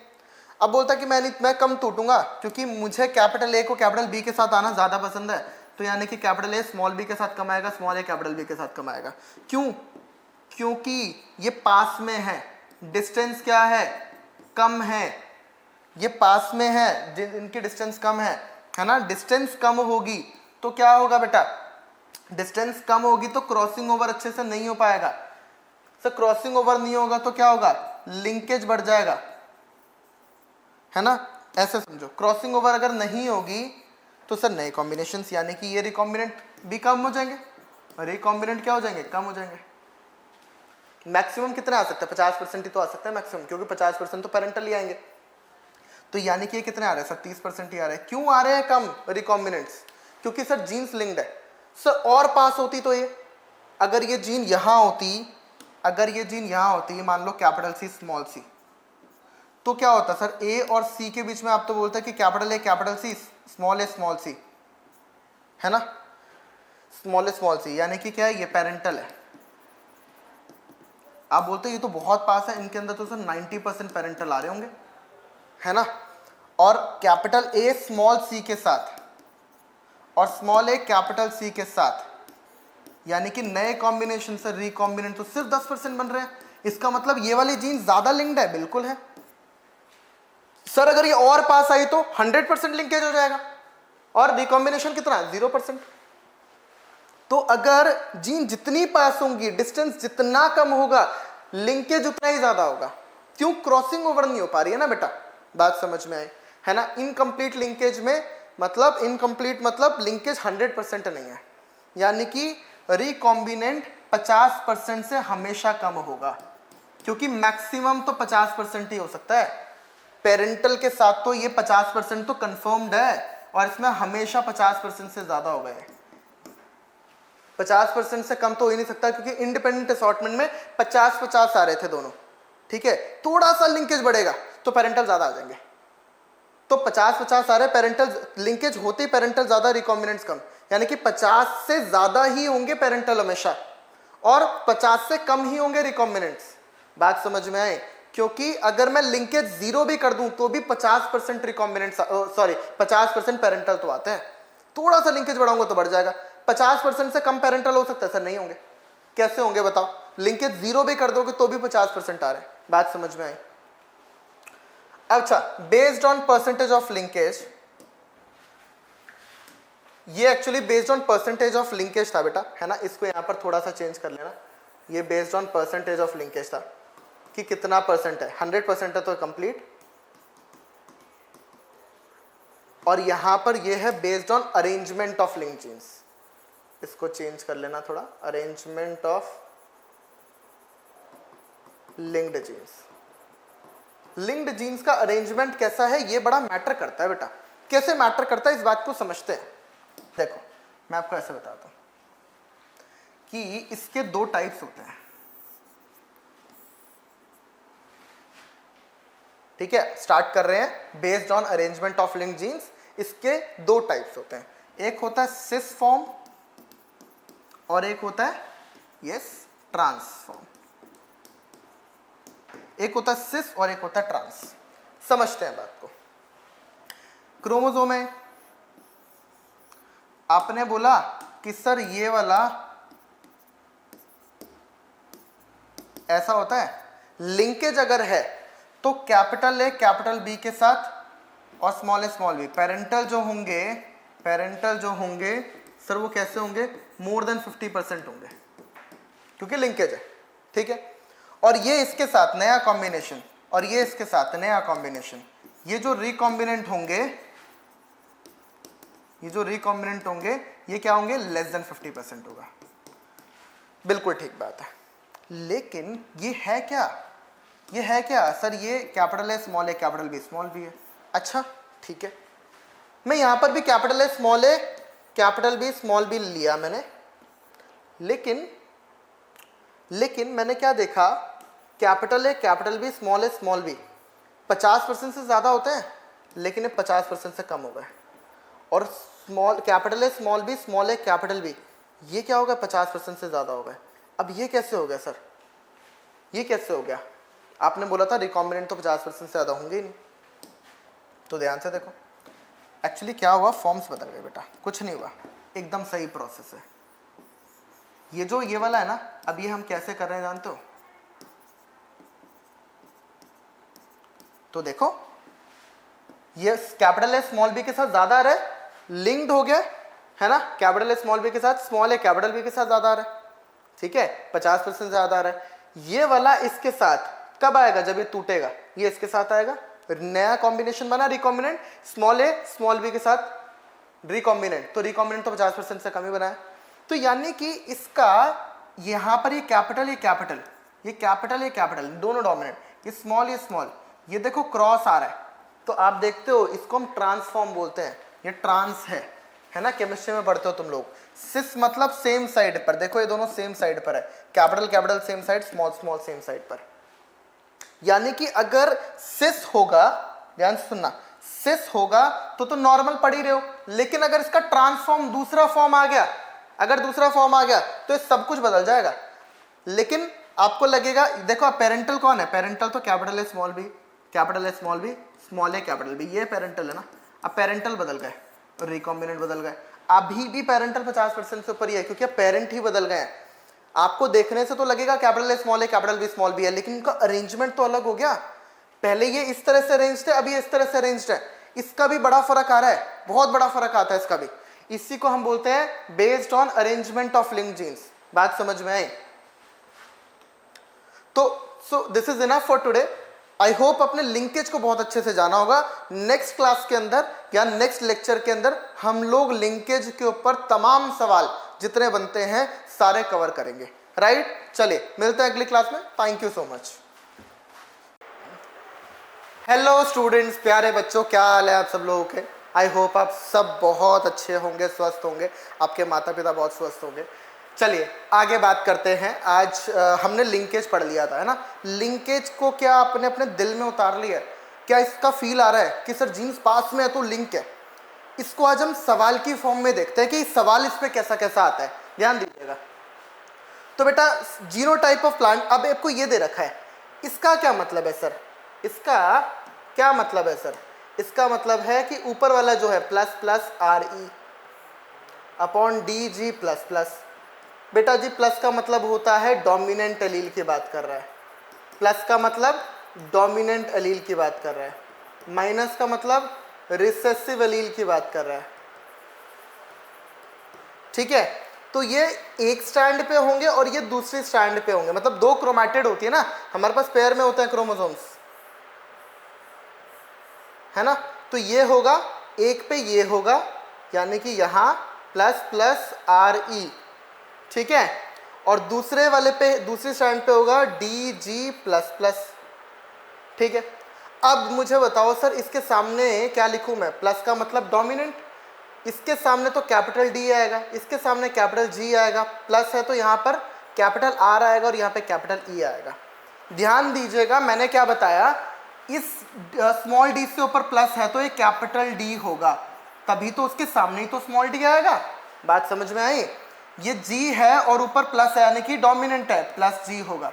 अब बोलता है कि मैं कम टूटूंगा क्योंकि मुझे कैपिटल ए को कैपिटल बी के साथ आना ज्यादा पसंद है, तो यानी कि कैपिटल ए स्मॉल बी के साथ कम आएगा, स्मॉल ए कैपिटल बी के साथ कम आएगा। क्यों? क्योंकि ये पास में है, डिस्टेंस क्या है? कम है, ये पास में है, इनकी डिस्टेंस कम है है ना, डिस्टेंस कम होगी तो क्या होगा बेटा, डिस्टेंस कम होगी तो क्रॉसिंग ओवर अच्छे से नहीं हो पाएगा। सर क्रॉसिंग ओवर नहीं होगा तो क्या होगा, लिंकेज बढ़ जाएगा, है ना, ऐसे समझो। क्रॉसिंग ओवर अगर नहीं होगी तो सर नए कॉम्बिनेशंस यानी कि ये रिकॉम्बिनेंट भी कम हो जाएंगे, रिकॉम्बिनेंट क्या हो जाएंगे, कम हो जाएंगे। मैक्सिमम कितना आ सकता है, 50% ही तो आ सकता है मैक्सिमम, क्योंकि 50% तो पेरेंटल ही आएंगे। तो यानी कि ये कितने आ रहे हैं सर, 30% ही आ रहे हैं। क्यों आ रहे हैं कम रिकॉम्बिनेंट्स, क्योंकि सर जीन्स लिंक्ड है। सर और पास होती तो ये, अगर ये जीन यहाँ होती, अगर ये जीन यहाँ होती, मान लो कैपिटल सी स्मॉल सी, तो क्या होता सर, ए और सी के बीच में आप तो बोलते हैं कि capital A capital C small C, है ना, स्मॉल सी, यानी कि क्या है, ये पेरेंटल है। आप बोलते हैं ये तो बहुत पास है, इनके अंदर तो सर 90% पेरेंटल आ रहे होंगे, है ना। और कैपिटल ए स्मॉल सी के साथ और स्मॉल ए कैपिटल सी के साथ, यानी कि नए कॉम्बिनेशन से रिकॉम्बिनेंट तो सिर्फ 10% बन रहे हैं। इसका मतलब ये वाली जीन ज्यादा लिंक्ड है, बिल्कुल है सर। अगर ये और पास आई तो 100% लिंकेज हो जाएगा, और रिकॉम्बिनेशन कितना, 0%। तो अगर जीन जितनी पास होंगी, डिस्टेंस जितना कम होगा, लिंकेज उतना ही ज्यादा होगा। क्यों, क्रॉसिंग ओवर नहीं हो पा रही है ना बेटा, बात समझ में आई, है ना। इनकम्प्लीट लिंकेज में मतलब, इनकम्प्लीट मतलब लिंकेज 100% नहीं है, यानी कि रिकॉम्बिनेंट 50% से हमेशा कम होगा, क्योंकि मैक्सिमम तो 50% ही हो सकता है। पेरेंटल के साथ तो ये 50% तो कंफर्म्ड है, और इसमें हमेशा 50% से ज्यादा हो गए। 50% से कम तो हो ही नहीं सकता, क्योंकि इंडिपेंडेंट असॉर्टमेंट में 50-50 आ रहे थे दोनों, ठीक है। थोड़ा सा लिंकेज बढ़ेगा तो पेरेंटल ज्यादा आ जाएंगे। तो 50-50 आ रहे, पेरेंटल लिंकेज होते ही पेरेंटल ज्यादा, रिकॉम्बिनेंट्स कम, यानी कि 50 से ज्यादा ही होंगे पेरेंटल हमेशा, और 50 से कम ही होंगे रिकॉम्बिनेंट्स। बात समझ में आए, क्योंकि अगर मैं लिंकेज 0 भी कर दूं तो भी 50% रिकॉम्बिनेंट्स, सॉरी 50% पेरेंटल तो आते हैं। थोड़ा सा लिंकेज बढ़ाऊंगा तो बढ़ जाएगा। 50% से कम पेरेंटल हो सकता है सर, नहीं होंगे। कैसे होंगे बताओ, लिंकेज 0 भी कर दोगे तो भी 50% आ रहे हैं। बात समझ में आई। अच्छा, based on percentage of linkage, ये actually based on percentage of linkage था बेटा, है ना। इसको यहां पर थोड़ा सा चेंज कर लेना, ये based on percentage of linkage था कि कितना परसेंट है, 100% है तो कंप्लीट, और यहां पर ये है based on arrangement of link genes. इसको चेंज कर लेना थोड़ा, arrangement of linked genes. Linked genes का अरेंजमेंट कैसा है, ये बड़ा मैटर करता है बेटा। कैसे मैटर करता है, इस बात को समझते हैं। देखो मैं आपको ऐसे बताता हूं कि इसके दो टाइप्स होते हैं, ठीक है। स्टार्ट कर रहे हैं based on arrangement of linked jeans. इसके दो टाइप्स होते हैं, एक होता है सिस फॉर्म और एक होता है यस ट्रांस फॉर्म। एक होता है सिस और एक होता है ट्रांस। समझते हैं बात को। क्रोमोसोम है, आपने बोला कि सर ये वाला ऐसा होता है, लिंकेज अगर है तो कैपिटल ए कैपिटल बी के साथ और स्मॉल बी, पेरेंटल जो होंगे सर वो कैसे होंगे, मोर देन 50% होंगे, क्योंकि लिंकेज है, ठीक है। और ये इसके साथ नया कॉम्बिनेशन, और ये इसके साथ नया कॉम्बिनेशन, ये जो रिकॉम्बिनेंट होंगे, ये क्या होंगे, लेस देन 50% होगा। बिल्कुल ठीक बात है। लेकिन ये है क्या सर, ये capital A capital B small b है। अच्छा ठीक है, मैं यहां पर भी capital A capital B small b लिया मैंने, लेकिन मैंने क्या देखा, capital A capital B small b 50% से ज्यादा होते हैं, लेकिन ये 50% से कम हो गए। और capital A small a capital B, ये क्या हो गया, 50% से ज्यादा हो गए। अब ये कैसे हो गया सर, ये कैसे हो गया? आपने बोला था रिकॉम्बिनेंट तो 50% से ज्यादा होंगे ही नहीं। तो ध्यान से देखो, एक्चुअली क्या हुआ, फॉर्म्स बदल गए बेटा, कुछ नहीं हुआ, एकदम सही प्रोसेस है। ये वाला है ना, अब ये हम कैसे कर रहे हैं जानते हो? तो देखो ये कैपिटल ए स्मॉल बी के साथ ज्यादा आ रहा है, लिंक्ड हो गया है ना, कैपिटल ए स्मॉल बी के साथ, स्मॉल ए कैपिटल बी के साथ ज्यादा आ रहा है, ठीक है, 50% ज्यादा आ रहा है। ये वाला इसके साथ कब आएगा, जब ये टूटेगा, ये इसके साथ आएगा, नया कॉम्बिनेशन बना recombinant, small a small B के साथ रिकॉम्बिनेंट, तो रिकॉम्बिनेंट तो 50% से कम ही बनाया। तो यानी कि इसका यहां पर ये कैपिटल ये कैपिटल, ये कैपिटल ये कैपिटल दोनों डोमिनेंट, ये स्मॉल, ये देखो क्रॉस आ रहा है, तो आप देखते हो इसको हम ट्रांसफॉर्म बोलते हैं, ये ट्रांस है ना, केमिस्ट्री में पढ़ते हो तुम लोग। सिस मतलब सेम साइड पर, देखो ये दोनों सेम साइड पर है, capital capital same side, small small same side पर। यानी कि अगर सिस होगा, ध्यान से सुनना, सिस होगा तो नॉर्मल पढ़ ही रहे हो, लेकिन अगर इसका ट्रांसफॉर्म दूसरा फॉर्म आ गया, अगर दूसरा फॉर्म आ गया तो सब कुछ बदल जाएगा। लेकिन आपको लगेगा, देखो पेरेंटल कौन है, पेरेंटल तो कैपिटल है स्मॉल बी, कैपिटल है स्मॉल बी, स्मॉल है कैपिटल बी, ये पेरेंटल है ना। अब पेरेंटल बदल गए, रिकॉम्बिनेंट बदल गए, अभी भी पेरेंटल 50% से ऊपर ही है, क्योंकि पेरेंट ही बदल गए हैं। आपको देखने से तो लगेगा कैपिटल ए स्मॉल है कैपिटल बी स्मॉल बी है, लेकिन इनका अरेंजमेंट तो अलग हो गया। पहले ये इस तरह से अरेंज्ड है, अभी इस तरह से अरेंज्ड है, इसका भी बड़ा फर्क आ रहा है, बहुत बड़ा फर्क आता है इसका भी। इसी को हम बोलते हैं based on arrangement of link genes. बात समझ में आई? तो so this is enough for today. I hope अपने लिंकेज को बहुत अच्छे से जाना होगा। नेक्स्ट क्लास के अंदर या नेक्स्ट लेक्चर के अंदर हम लोग लिंकेज के ऊपर तमाम सवाल जितने बनते हैं सारे कवर करेंगे, राइट? चलिए मिलते हैं अगली क्लास में। Thank you so much. Hello students, प्यारे बच्चों, क्या हाल है आप सब लोगों के? आई होप आप सब बहुत अच्छे होंगे, स्वस्थ होंगे, आपके माता पिता बहुत स्वस्थ होंगे। चलिए आगे बात करते हैं। आज हमने लिंकेज पढ़ लिया था, है ना। लिंकेज को क्या आपने अपने दिल में उतार लिया? क्या इसका फील आ रहा है कि सर जीन्स पास में है तो लिंक है? इसको आज हम सवाल की फॉर्म में देखते हैं कि सवाल इस पे कैसा कैसा आता है, ध्यान दीजिएगा। तो बेटा जीनोटाइप ऑफ प्लांट, अब आपको ये दे रखा है, इसका क्या मतलब है सर? इसका क्या मतलब है सर? इसका मतलब है कि ऊपर वाला जो है plus plus R E upon D G plus plus. बेटा जी प्लस का मतलब होता है डोमिनेंट एलील की बात कर रहा है, प्लस का मतलब डोमिनेंट एलील की बात कर रहा है, माइनस का मतलब रिसेसिव एलील की बात कर रहा है, ठीक है। तो ये एक स्टैंड पे होंगे और ये दूसरे स्टैंड पे होंगे, मतलब दो क्रोमैटिड होती है ना, हमारे पास पेयर में होते हैं क्रोमोसोम्स, है ना। तो ये होगा एक पे, ये होगा, यानी कि यहाँ प्लस प्लस आर ई, ठीक है, और दूसरे वाले पे, दूसरे स्टैंड पे होगा डी जी प्लस प्लस, ठीक है। अब मुझे बताओ सर इसके सामने क्या लिखूं मैं? प्लस का मतलब डोमिनेंट, इसके सामने तो कैपिटल डी आएगा, इसके सामने कैपिटल जी आएगा, प्लस है तो यहाँ पर कैपिटल आर आएगा और यहाँ पे कैपिटल ई आएगा। ध्यान दीजिएगा मैंने क्या बताया, इस स्मॉल डी से ऊपर प्लस है तो ये कैपिटल डी होगा, तभी तो उसके सामने ही तो स्मॉल डी आएगा। बात समझ में आई? ये जी है और ऊपर प्लस है, यानी कि डोमिनेंट है, प्लस जी होगा।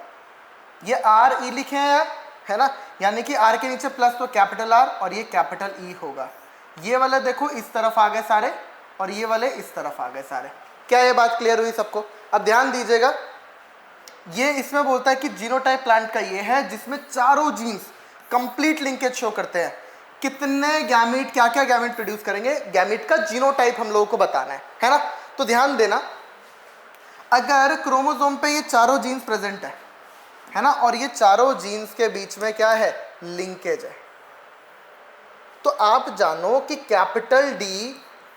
ये आर ई लिखे हैं यार, है ना, यानी कि आर के नीचे प्लस तो कैपिटल आर और ये कैपिटल ई होगा। ये वाले देखो इस तरफ आ गए सारे और ये वाले इस तरफ आ गए सारे। क्या ये बात क्लियर हुई सबको? अब ध्यान दीजिएगा, ये इसमें बोलता है कि जीनोटाइप प्लांट का ये है जिसमें चारों जीन्स कंप्लीट लिंकेज शो करते हैं। कितने गैमीट, क्या क्या गैमीट प्रोड्यूस करेंगे, गैमीट का जीनोटाइप हम लोगों को बताना है ना। तो ध्यान देना, अगर क्रोमोसोम पे ये चारों जीन्स प्रेजेंट है ना, और ये चारों जीन्स के बीच में क्या है, लिंकेज है, तो आप जानो कि capital D,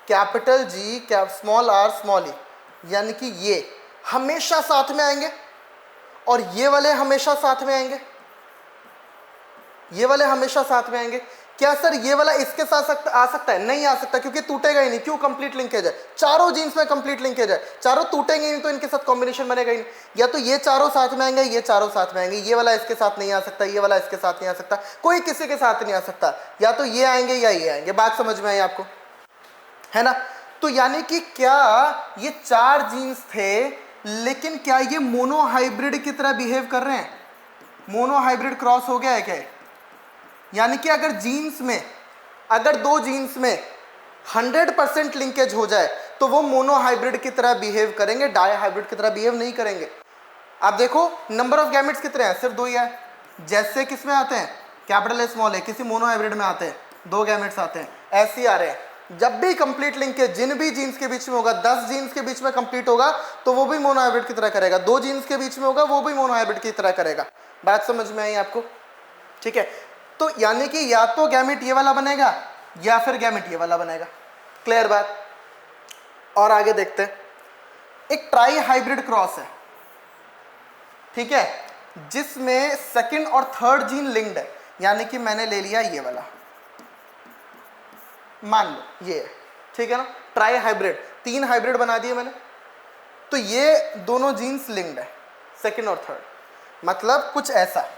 capital G, small R, small E, यानी कि ये हमेशा साथ में आएंगे और ये वाले हमेशा साथ में आएंगे, ये वाले हमेशा साथ में आएंगे। क्या सर ये वाला इसके साथ आ सकता है? नहीं आ सकता, क्योंकि टूटेगा ही नहीं। क्यों? कंप्लीट लिंकेज है, चारों जीन्स में कंप्लीट लिंकेज है, चारों टूटेंगे नहीं तो इनके साथ कॉम्बिनेशन बनेगा ही नहीं। या तो ये चारों साथ में आएंगे, ये चारों साथ में आएंगे, ये वाला इसके साथ नहीं आ सकता, ये वाला इसके साथ नहीं आ सकता, कोई किसी के साथ नहीं आ सकता, या तो ये आएंगे या ये आएंगे। बात समझ में आई आपको, है ना। तो यानी कि क्या ये चार जीन्स थे, लेकिन क्या ये मोनोहाइब्रिड की तरह बिहेव कर रहे हैं? मोनोहाइब्रिड क्रॉस हो गया है क्या? यानी कि अगर जीन्स में, अगर दो जीन्स में 100% लिंकेज हो जाए तो वो मोनोहाइब्रिड की तरह बिहेव करेंगे, डाईहाइब्रिड की तरह बिहेव नहीं करेंगे। आप देखो नंबर ऑफ गैमेट्स कितने हैं, सिर्फ दो ही है। जैसे किस में आते हैं, कैपिटल ए स्मॉल है, किसी मोनोहाइब्रिड में आते हैं दो गैमेट्स आते हैं, ऐसे ही आ रहे हैं। जब भी कंप्लीट लिंकेज जिन भी जीन्स के बीच में होगा, 10 जीन्स के बीच में कंप्लीट होगा तो वो भी मोनोहाइब्रिड की तरह करेगा, 2 जीन्स के बीच में होगा वो भी मोनोहाइब्रिड की तरह करेगा। बात समझ में आई आपको? ठीक है, तो यानी कि या तो गैमेट ये वाला बनेगा या फिर गैमेट ये वाला बनेगा। क्लियर बात? और आगे देखते हैं, एक ट्राई हाइब्रिड क्रॉस है, ठीक है, जिसमें सेकंड और थर्ड जीन लिंक्ड है, यानी कि मैंने ले लिया ये वाला, मान लो ये है, ठीक है ना, ट्राई हाइब्रिड, 3 हाइब्रिड बना दिए मैंने, तो ये दोनों जीन्स लिंक्ड है, सेकंड और थर्ड। मतलब कुछ ऐसा,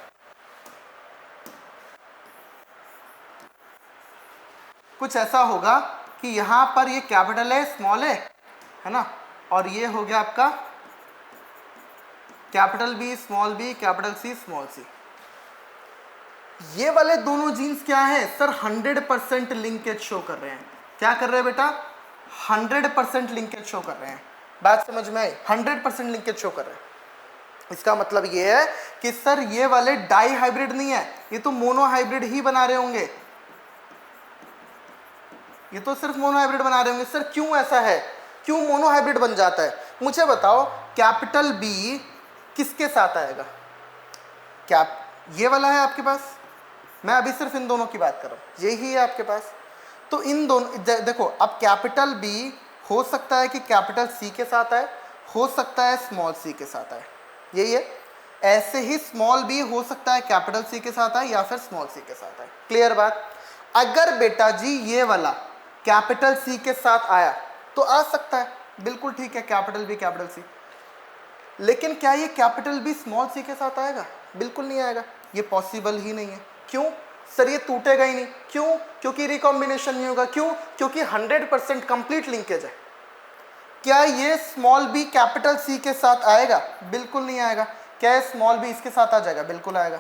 कुछ ऐसा होगा कि यहां पर ये कैपिटल है, स्मॉल है ना, और ये हो गया आपका capital B, small B, capital C, small C. ये वाले दोनों जीन्स क्या है सर? 100% लिंकेज शो कर रहे हैं। क्या कर रहे हैं बेटा? 100% लिंकेज शो कर रहे हैं। बात समझ में आई? 100% लिंकेज शो कर रहे हैं। इसका मतलब ये है कि सर ये वाले डाई हाइब्रिड नहीं है, ये तो मोनो हाइब्रिड ही बना रहे होंगे, ये तो सिर्फ मोनो हाइब्रिड बना रहे होंगे। सर क्यों ऐसा है, क्यों मोनो हाइब्रिड बन जाता है? मुझे बताओ, कैपिटल बी किसके साथ आएगा? कैप ये वाला है आपके पास, मैं अभी सिर्फ इन दोनों की बात कर रहा हूं, यही है आपके पास। तो इन दोनों देखो, अब कैपिटल बी हो सकता है कि कैपिटल सी के साथ आए, हो सकता है स्मॉल सी के साथ आए, यही है। ऐसे ही स्मॉल बी हो सकता है कैपिटल सी के साथ आए या फिर स्मॉल सी के साथ आए। क्लियर बात? अगर बेटा जी ये वाला कैपिटल सी के साथ आया तो आ सकता है, बिल्कुल ठीक है, कैपिटल बी कैपिटल सी। लेकिन क्या ये कैपिटल बी स्मॉल सी के साथ आएगा? बिल्कुल नहीं आएगा, ये पॉसिबल ही नहीं है। क्यों सर? ये टूटेगा ही नहीं। क्यों? क्योंकि रिकॉम्बिनेशन नहीं होगा। क्यों? क्योंकि 100% कंप्लीट लिंकेज है। क्या ये स्मॉल बी कैपिटल सी के साथ आएगा? बिल्कुल नहीं आएगा। क्या स्मॉल बी इसके साथ आ जाएगा? बिल्कुल आएगा।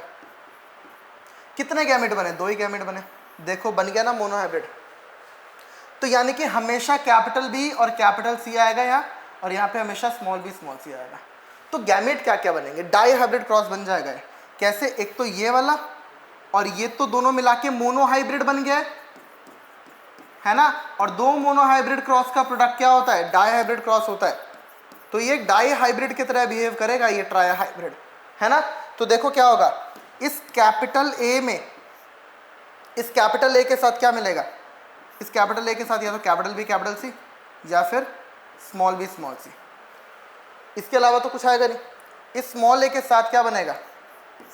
कितने गैमेट बने? 2 ही गैमेट बने। देखो बन गया ना मोनोहाइब्रिड। तो यानी कि हमेशा कैपिटल बी और कैपिटल सी आएगा यहाँ, और यहाँ पे हमेशा स्मॉल बी स्मॉल सी आएगा। तो गैमेट क्या क्या बनेंगे? डाई हाइब्रिड क्रॉस बन जाएगा। कैसे? एक तो ये वाला और ये तो दोनों मिला के मोनोहाइब्रिड बन गया है ना, और 2 मोनोहाइब्रिड क्रॉस का प्रोडक्ट क्या होता है? डाई हाइब्रिड क्रॉस होता है। तो ये डाई हाइब्रिड की तरह बिहेव करेगा, ये ट्राई हाइब्रिड है ना। तो देखो क्या होगा, इस कैपिटल ए में, इस कैपिटल ए के साथ क्या मिलेगा? इस कैपिटल ए के साथ या तो कैपिटल बी कैपिटल सी या फिर स्मॉल बी स्मॉल सी, इसके अलावा तो कुछ आएगा नहीं। इस स्मॉल ए के साथ क्या बनेगा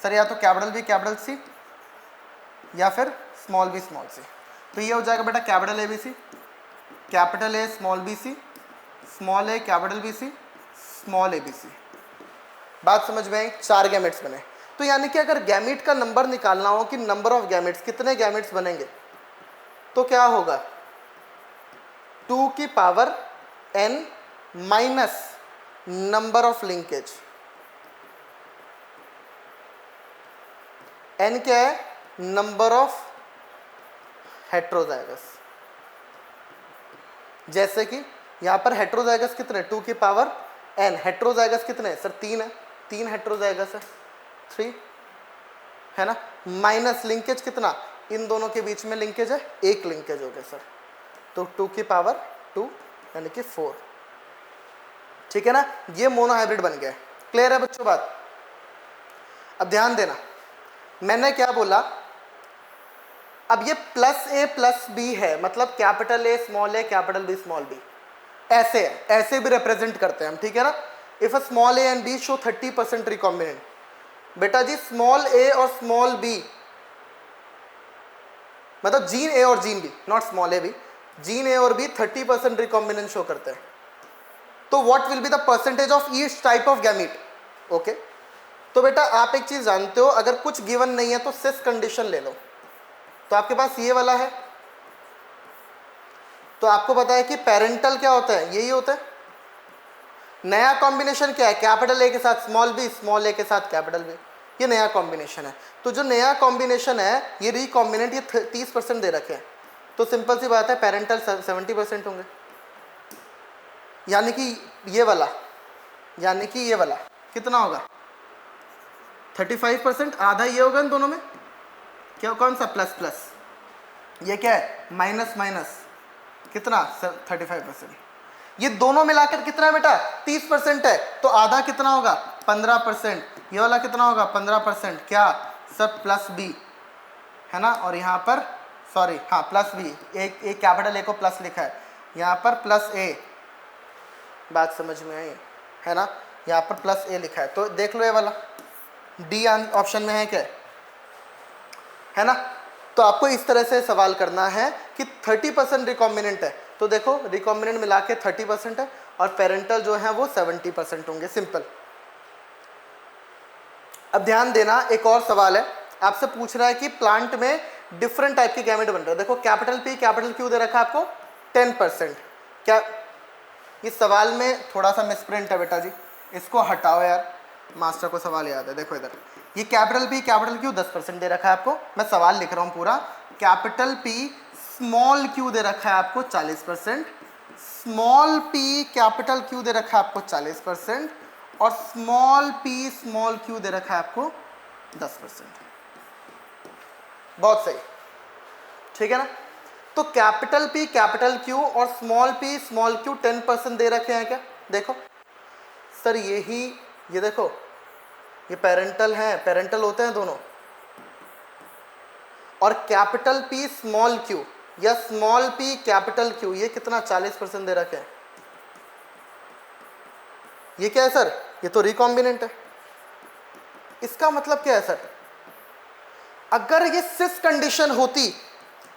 सर? या तो कैपिटल बी कैपिटल सी या फिर स्मॉल बी स्मॉल सी। तो ये हो जाएगा बेटा capital A B C, capital A small b C, small a capital B C, small a B c. बात समझ में आई? 4 गैमेट्स बने। तो यानी कि अगर गैमेट का नंबर निकालना हो कि नंबर ऑफ गैमेट्स, कितने गैमेट्स बनेंगे, तो क्या होगा? 2 की power n minus number of linkage. n क्या है? Number of heterozygous. जैसे कि यहां पर हेट्रोजाइगस कितने? 2 की पावर n। हेट्रोजाइगस कितने? सर 3 है, 3 हेट्रोजाइगस है, 3 है ना, माइनस लिंकेज कितना? इन दोनों के बीच में लिंकेज है, 1 लिंकेज हो गया सर, तो 2 की पावर 2 यानी कि 4। ठीक है ना, ये मोनोहाइब्रिड बन गया है। क्लियर है बच्चों बात? अब ध्यान देना, मैंने क्या बोला, अब ये प्लस ए प्लस बी है, मतलब capital A small a capital B small b, ऐसे है, ऐसे भी रिप्रेजेंट करते हैं हम, ठीक है ना। If a small a and b show 30% recombinant, बेटा जी स्मॉल ए और स्मॉल बी, मतलब जीन ए और gene B, not small a b, gene A और बी 30% रिकॉम्बिनेंट शो करते हैं। तो what will be the percentage of each type of gamete? Okay, तो बेटा आप एक चीज जानते हो, अगर कुछ गिवन नहीं है तो सिस कंडीशन ले लो। तो आपके पास ये वाला है, तो आपको पता है कि पेरेंटल क्या होता है? यही होता है। नया कॉम्बिनेशन क्या है? कैपिटल ए के साथ स्मॉल बी, स्मॉल ए के साथ कैपिटल बी, ये नया कॉम्बिनेशन है। तो जो नया कॉम्बिनेशन है ये रिकॉम्बिनेंट, ये 30% दे रखे हैं, तो सिंपल सी बात है पेरेंटल 70% होंगे। यानी कि ये वाला, यानी कि ये वाला कितना होगा? 35%, आधा ये होगा इन दोनों में। क्या कौन सा? प्लस प्लस, ये क्या है? माइनस माइनस, कितना 35%। ये दोनों मिलाकर कितना है बेटा 30% है, तो आधा कितना होगा 15%, ये वाला कितना होगा 15%, क्या सर प्लस बी है ना, और यहाँ पर सॉरी हाँ प्लस बी, एक कैपिटल ए को प्लस लिखा है, यहाँ पर प्लस ए, बात समझ में आई है ना, यहाँ पर प्लस ए लिखा है, तो देख लो ये वाला डी ऑप्शन में है क्या, है ना। तो आपको इस तरह से सवाल करना है कि 30% रिकॉम्बिनेंट है, तो देखो रिकॉम्बिनेंट मिला के 30% है और पेरेंटल जो है वो 70% होंगे, सिंपल। अब ध्यान देना, एक और सवाल है, आपसे पूछ रहा है कि प्लांट में डिफरेंट टाइप के गैमेट बन रहे हैं। देखो कैपिटल पी कैपिटल क्यू दे रखा है आपको 10%, क्या ये सवाल में थोड़ा सा मिसप्रिंट है बेटा जी, इसको हटाओ यार, मास्टर को सवाल याद है। देखो इधर ये कैपिटल पी कैपिटल क्यू 10% दे रखा है आपको, मैं सवाल लिख रहा हूँ पूरा, कैपिटल पी स्मॉल क्यू दे रखा है आपको 40%, स्मॉल पी कैपिटल क्यू दे रखा है आपको 40%, और स्मॉल पी स्मॉल क्यू दे रखा है आपको 10%। बहुत सही, ठीक है ना। तो कैपिटल पी कैपिटल क्यू और स्मॉल पी स्मॉल क्यू 10% दे रखे हैं क्या, देखो सर यही, ये देखो ये पेरेंटल है, पेरेंटल होते हैं दोनों, और कैपिटल पी स्मॉल क्यू या स्मॉल पी कैपिटल क्यू ये कितना 40% दे रखे हैं, ये क्या है सर, ये तो रिकॉम्बिनेंट है। इसका मतलब क्या है सर, अगर ये सिस कंडीशन होती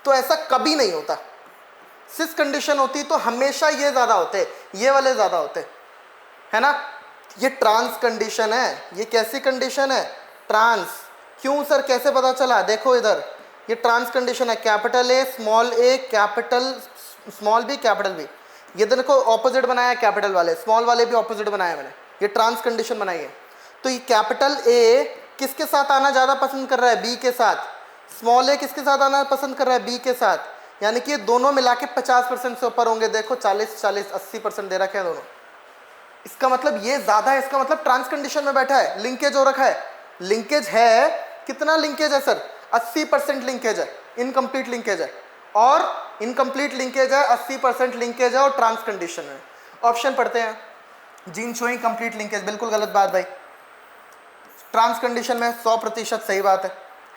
तो ऐसा कभी नहीं होता, सिस कंडीशन होती तो हमेशा ये ज्यादा होते, ये वाले ज्यादा होते, है ना। ये ट्रांस कंडीशन है, ये कैसी कंडीशन है ट्रांस, क्यों सर कैसे पता चला, देखो इधर ये ट्रांस कंडीशन है, capital A capital small B capital B, ये देखो ऑपोजिट बनाया कैपिटल वाले, स्मॉल वाले भी ऑपोजिट बनाया मैंने, ये ट्रांस कंडीशन बनाई है। तो ये कैपिटल ए किसके साथ आना ज़्यादा पसंद कर रहा है, बी के साथ, स्मॉल ए किसके साथ आना पसंद कर रहा है, बी के साथ, यानी कि ये दोनों मिला के 50% से ऊपर होंगे। देखो 40-40 80% दे रखे हैं दोनों, इसका मतलब ये ज़्यादा है, इसका मतलब ट्रांस कंडीशन में बैठा है, लिंकेज हो रखा है, लिंकेज है, कितना लिंकेज है सर 80% लिंकेज है, इनकम्प्लीट लिंकेज है, और इनकम्प्लीट लिंकेज है 80% लिंकेज है और ट्रांस कंडीशन है। ऑप्शन पढ़ते हैं, जीन शोइंग कंप्लीट लिंकेज, बिल्कुल गलत बात भाई, ट्रांस कंडीशन में 100% सही बात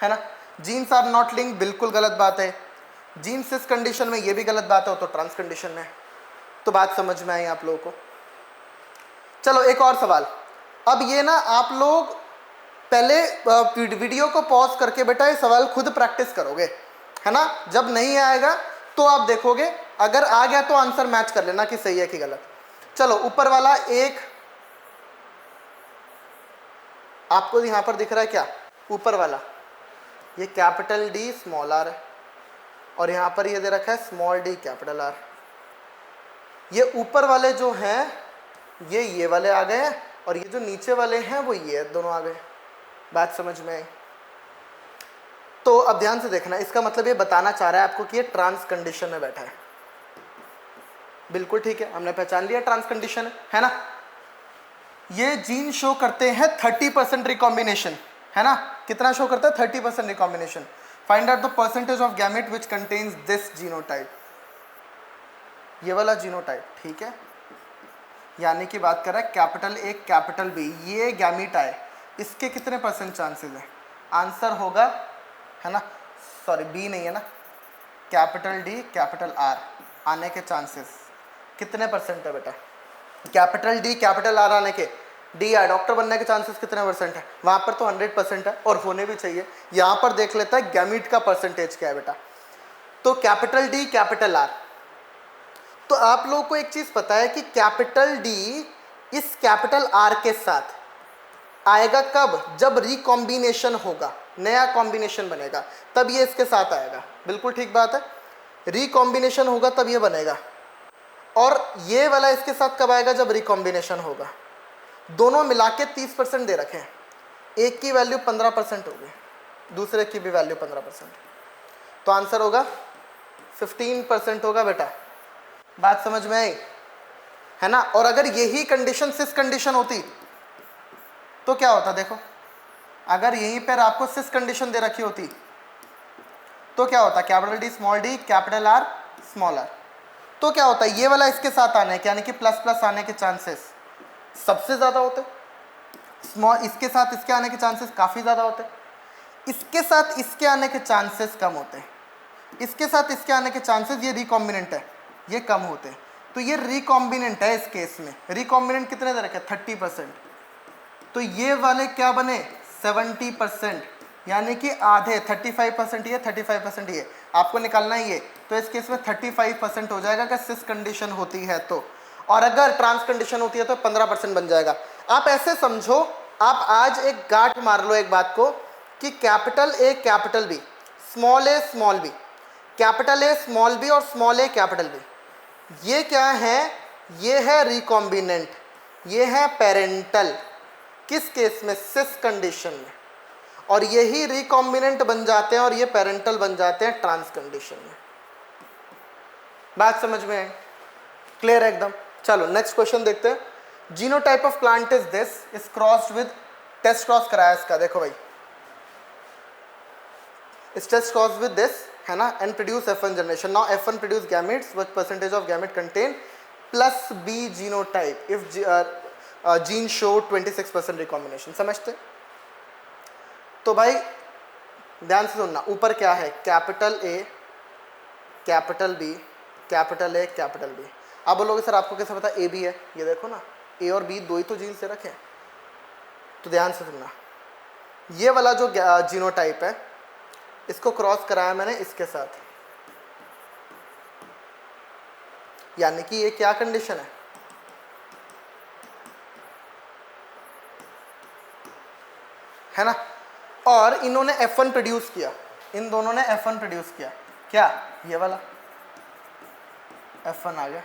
है ना। जीन्स आर नॉट लिंक, बिल्कुल गलत बात है। जीन सिस कंडीशन में ये भी गलत बात है, तो ट्रांस कंडीशन में, तो बात समझ में आई आप लोगों को। चलो एक और सवाल, अब ये ना आप लोग पहले वीडियो को पॉज करके बेटा ये सवाल खुद प्रैक्टिस करोगे, है ना। जब नहीं आएगा तो आप देखोगे, अगर आ गया तो आंसर मैच कर लेना कि सही है कि गलत। चलो ऊपर वाला एक आपको यहां पर दिख रहा है क्या, ऊपर वाला ये कैपिटल डी स्मॉल आर है, और यहां पर ये दे रखा है स्मॉल डी कैपिटल आर। ये ऊपर वाले जो हैं ये वाले आ गए हैं, और ये जो नीचे वाले हैं वो ये दोनों आ गए। बात समझ में आई। तो अब ध्यान से देखना, इसका मतलब ये बताना चाह रहा है आपको कि ये ट्रांस कंडीशन में बैठा है, बिल्कुल ठीक है, हमने पहचान लिया ट्रांस कंडीशन है ना। ये जीन शो करते हैं 30% रिकॉम्बिनेशन, है ना, कितना शो करता है 30% recombination. Find out the percentage of gamete which contains this genotype, ये वाला जीनोटाइप, ठीक है, यानी कि बात कर रहा है कैपिटल ए कैपिटल बी, ये गैमेट आए, इसके कितने % चांसेस है, आंसर होगा, है ना, सॉरी बी नहीं है ना, कैपिटल डी कैपिटल आर आने के चांसेस कितने % है बेटा, कैपिटल डी कैपिटल आर आने के, डी आर डॉक्टर बनने के चांसेस कितने % है, वहाँ पर तो 100% है और होने भी चाहिए। यहाँ पर देख लेता है गैमेट का परसेंटेज क्या है बेटा, तो कैपिटल डी कैपिटल आर। तो आप लोगों को एक चीज़ पता है कि कैपिटल डी इस कैपिटल आर के साथ आएगा कब, जब रिकॉम्बिनेशन होगा, नया कॉम्बिनेशन बनेगा तब ये इसके साथ आएगा, बिल्कुल ठीक बात है, रिकॉम्बिनेशन होगा तब ये बनेगा। और ये वाला इसके साथ कब आएगा, जब रिकॉम्बिनेशन होगा। दोनों मिला के 30% दे रखे हैं, एक की वैल्यू 15% होगी, दूसरे की भी वैल्यू 15%, तो आंसर होगा 15% होगा बेटा। बात समझ में आई, है ना। और अगर यही कंडीशन सिस कंडीशन होती तो क्या होता, देखो अगर यहीं पर आपको सिस कंडीशन दे रखी होती तो क्या होता, capital D small d capital R small r, तो क्या होता है, ये वाला इसके साथ आने के यानी कि प्लस प्लस आने के चांसेस सबसे ज़्यादा होते हैं, स्मॉल इसके साथ इसके आने के चांसेस काफ़ी ज़्यादा होते हैं, इसके साथ इसके आने के चांसेस कम होते हैं, इसके साथ इसके आने के चांसेस, ये रिकॉम्बिनेंट है, ये कम होते हैं। तो ये रिकॉम्बिनेंट है इस केस में। रिकॉम्बिनेंट कितने दे रखे, 30%। तो ये वाले क्या बने, 70%, यानी कि आधे, 35% ये 35% ये आपको निकालना ही है। तो इस केस में 35% हो जाएगा अगर सिस कंडीशन होती है तो, और अगर ट्रांस कंडीशन होती है तो 15% बन जाएगा। आप ऐसे समझो, आप आज एक गांठ मार लो एक बात को कि capital A capital B, small a small B, capital A small b और स्मॉल ए कैपिटल बी, ये क्या है, ये है रिकॉम्बिनेंट, ये है पेरेंटल। किस केस में, सिस कंडीशन में। और यही रिकॉम्बिनेंट बन जाते हैं और ये पेरेंटल बन जाते हैं ट्रांस कंडीशन में। बात समझ में है, क्लियर है एकदम। चलो नेक्स्ट क्वेश्चन देखते हैं। Genotype of plant is this, is crossed with, test cross कराया इसका, देखो भाई, इस टेस्ट क्रॉस विद दिस है ना, and produce F1 generation. Now F1 produce gametes, what percentage of gamete contain plus B genotype if gene show 26% recombination. समझते? तो भाई ध्यान से सुनना, ऊपर क्या है, capital A capital B capital A capital B. आप बोलोगे सर आपको कैसे पता ए बी है, ये देखो ना, ए और बी दो ही तो जीन से रखे। तो ध्यान से सुनना, ये वाला जो जीनोटाइप है इसको क्रॉस कराया मैंने इसके साथ, यानी कि ये क्या कंडीशन है ना। और इन्होंने F1 प्रोड्यूस किया, इन दोनों ने F1 प्रोड्यूस किया, क्या ये वाला F1 आ गया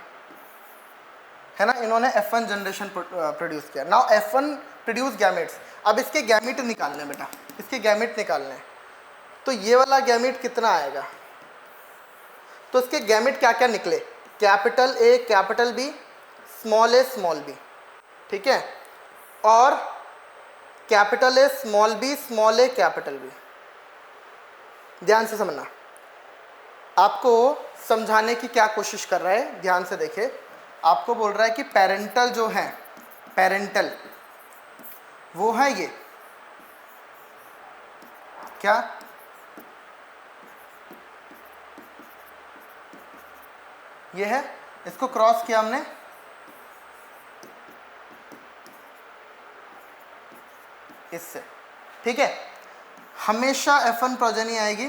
है ना, इन्होंने F1 जनरेशन प्रोड्यूस किया। Now F1 produce gametes. अब इसके गैमेट निकालने बेटा, इसके गैमेट निकालने। तो ये वाला गैमेट कितना आएगा, तो इसके गैमेट क्या क्या निकले, capital A capital B small a small b, ठीक है, और capital A small a capital B. ध्यान से समझना, आपको समझाने की क्या कोशिश कर रहा है, ध्यान से देखिए। आपको बोल रहा है कि पेरेंटल जो है, पेरेंटल वो है ये क्या, ये है, इसको क्रॉस किया हमने इससे, ठीक है। हमेशा F1 प्रोजेनी आएगी,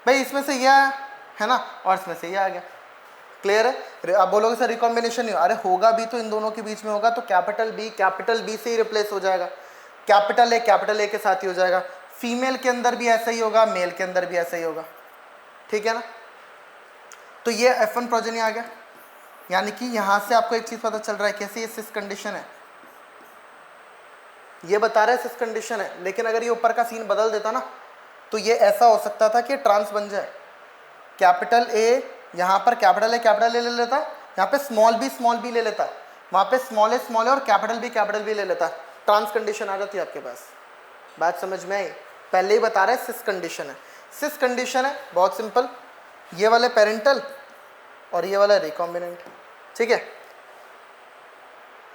भाई इसमें से यह है ना, और इसमें से यह आ गया, क्लियर है। अब बोलोगे सर रिकॉम्बिनेशन नहीं, अरे होगा भी तो इन दोनों के बीच में होगा, तो कैपिटल बी से ही रिप्लेस हो जाएगा, कैपिटल ए के साथ ही हो जाएगा। फीमेल के अंदर भी ऐसा ही होगा, मेल के अंदर भी ऐसा ही होगा, ठीक है ना। तो ये F1 प्रोजेनी आ गया, यानी कि यहां से आपको एक चीज पता चल रहा है, कैसे ये सिस कंडीशन है, ये बता रहा है सिस कंडीशन है, लेकिन अगर ये ऊपर का सीन बदल देता ना, तो ये ऐसा हो सकता था कि ट्रांस बन जाए। कैपिटल ए यहाँ पर कैपिटल ए ले लेता, यहाँ पे स्मॉल बी ले लेता, वहाँ पे स्मॉल ए और कैपिटल बी ले लेता, ट्रांस कंडीशन आ जाती है आपके पास। बात समझ में आई, पहले ही बता रहा है सिस कंडीशन है। सिस कंडीशन है बहुत सिंपल, ये वाले पेरेंटल और ये वाला रिकॉम्बिनेंट, ठीक है।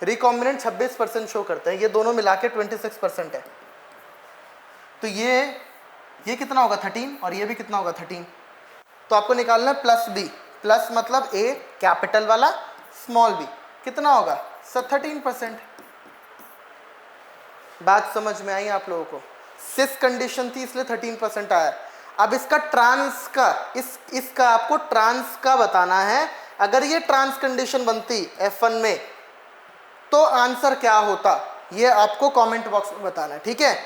रिकॉम्बिनेंट 26% शो करते हैं, ये दोनों मिला के 26% है। तो ये कितना होगा 13, और ये भी कितना होगा 13। तो आपको निकालना है प्लस बी, प्लस मतलब ए कैपिटल वाला स्मॉल बी, कितना होगा 13%। बात समझ में आई आप लोगों को, सिस कंडीशन थी इसलिए 13% आया। अब इसका ट्रांस का, इसका आपको ट्रांस का बताना है। अगर ये ट्रांस कंडीशन बनती F1 में तो आंसर क्या होता, ये आपको कमेंट बॉक्स में बताना है, ठीक है।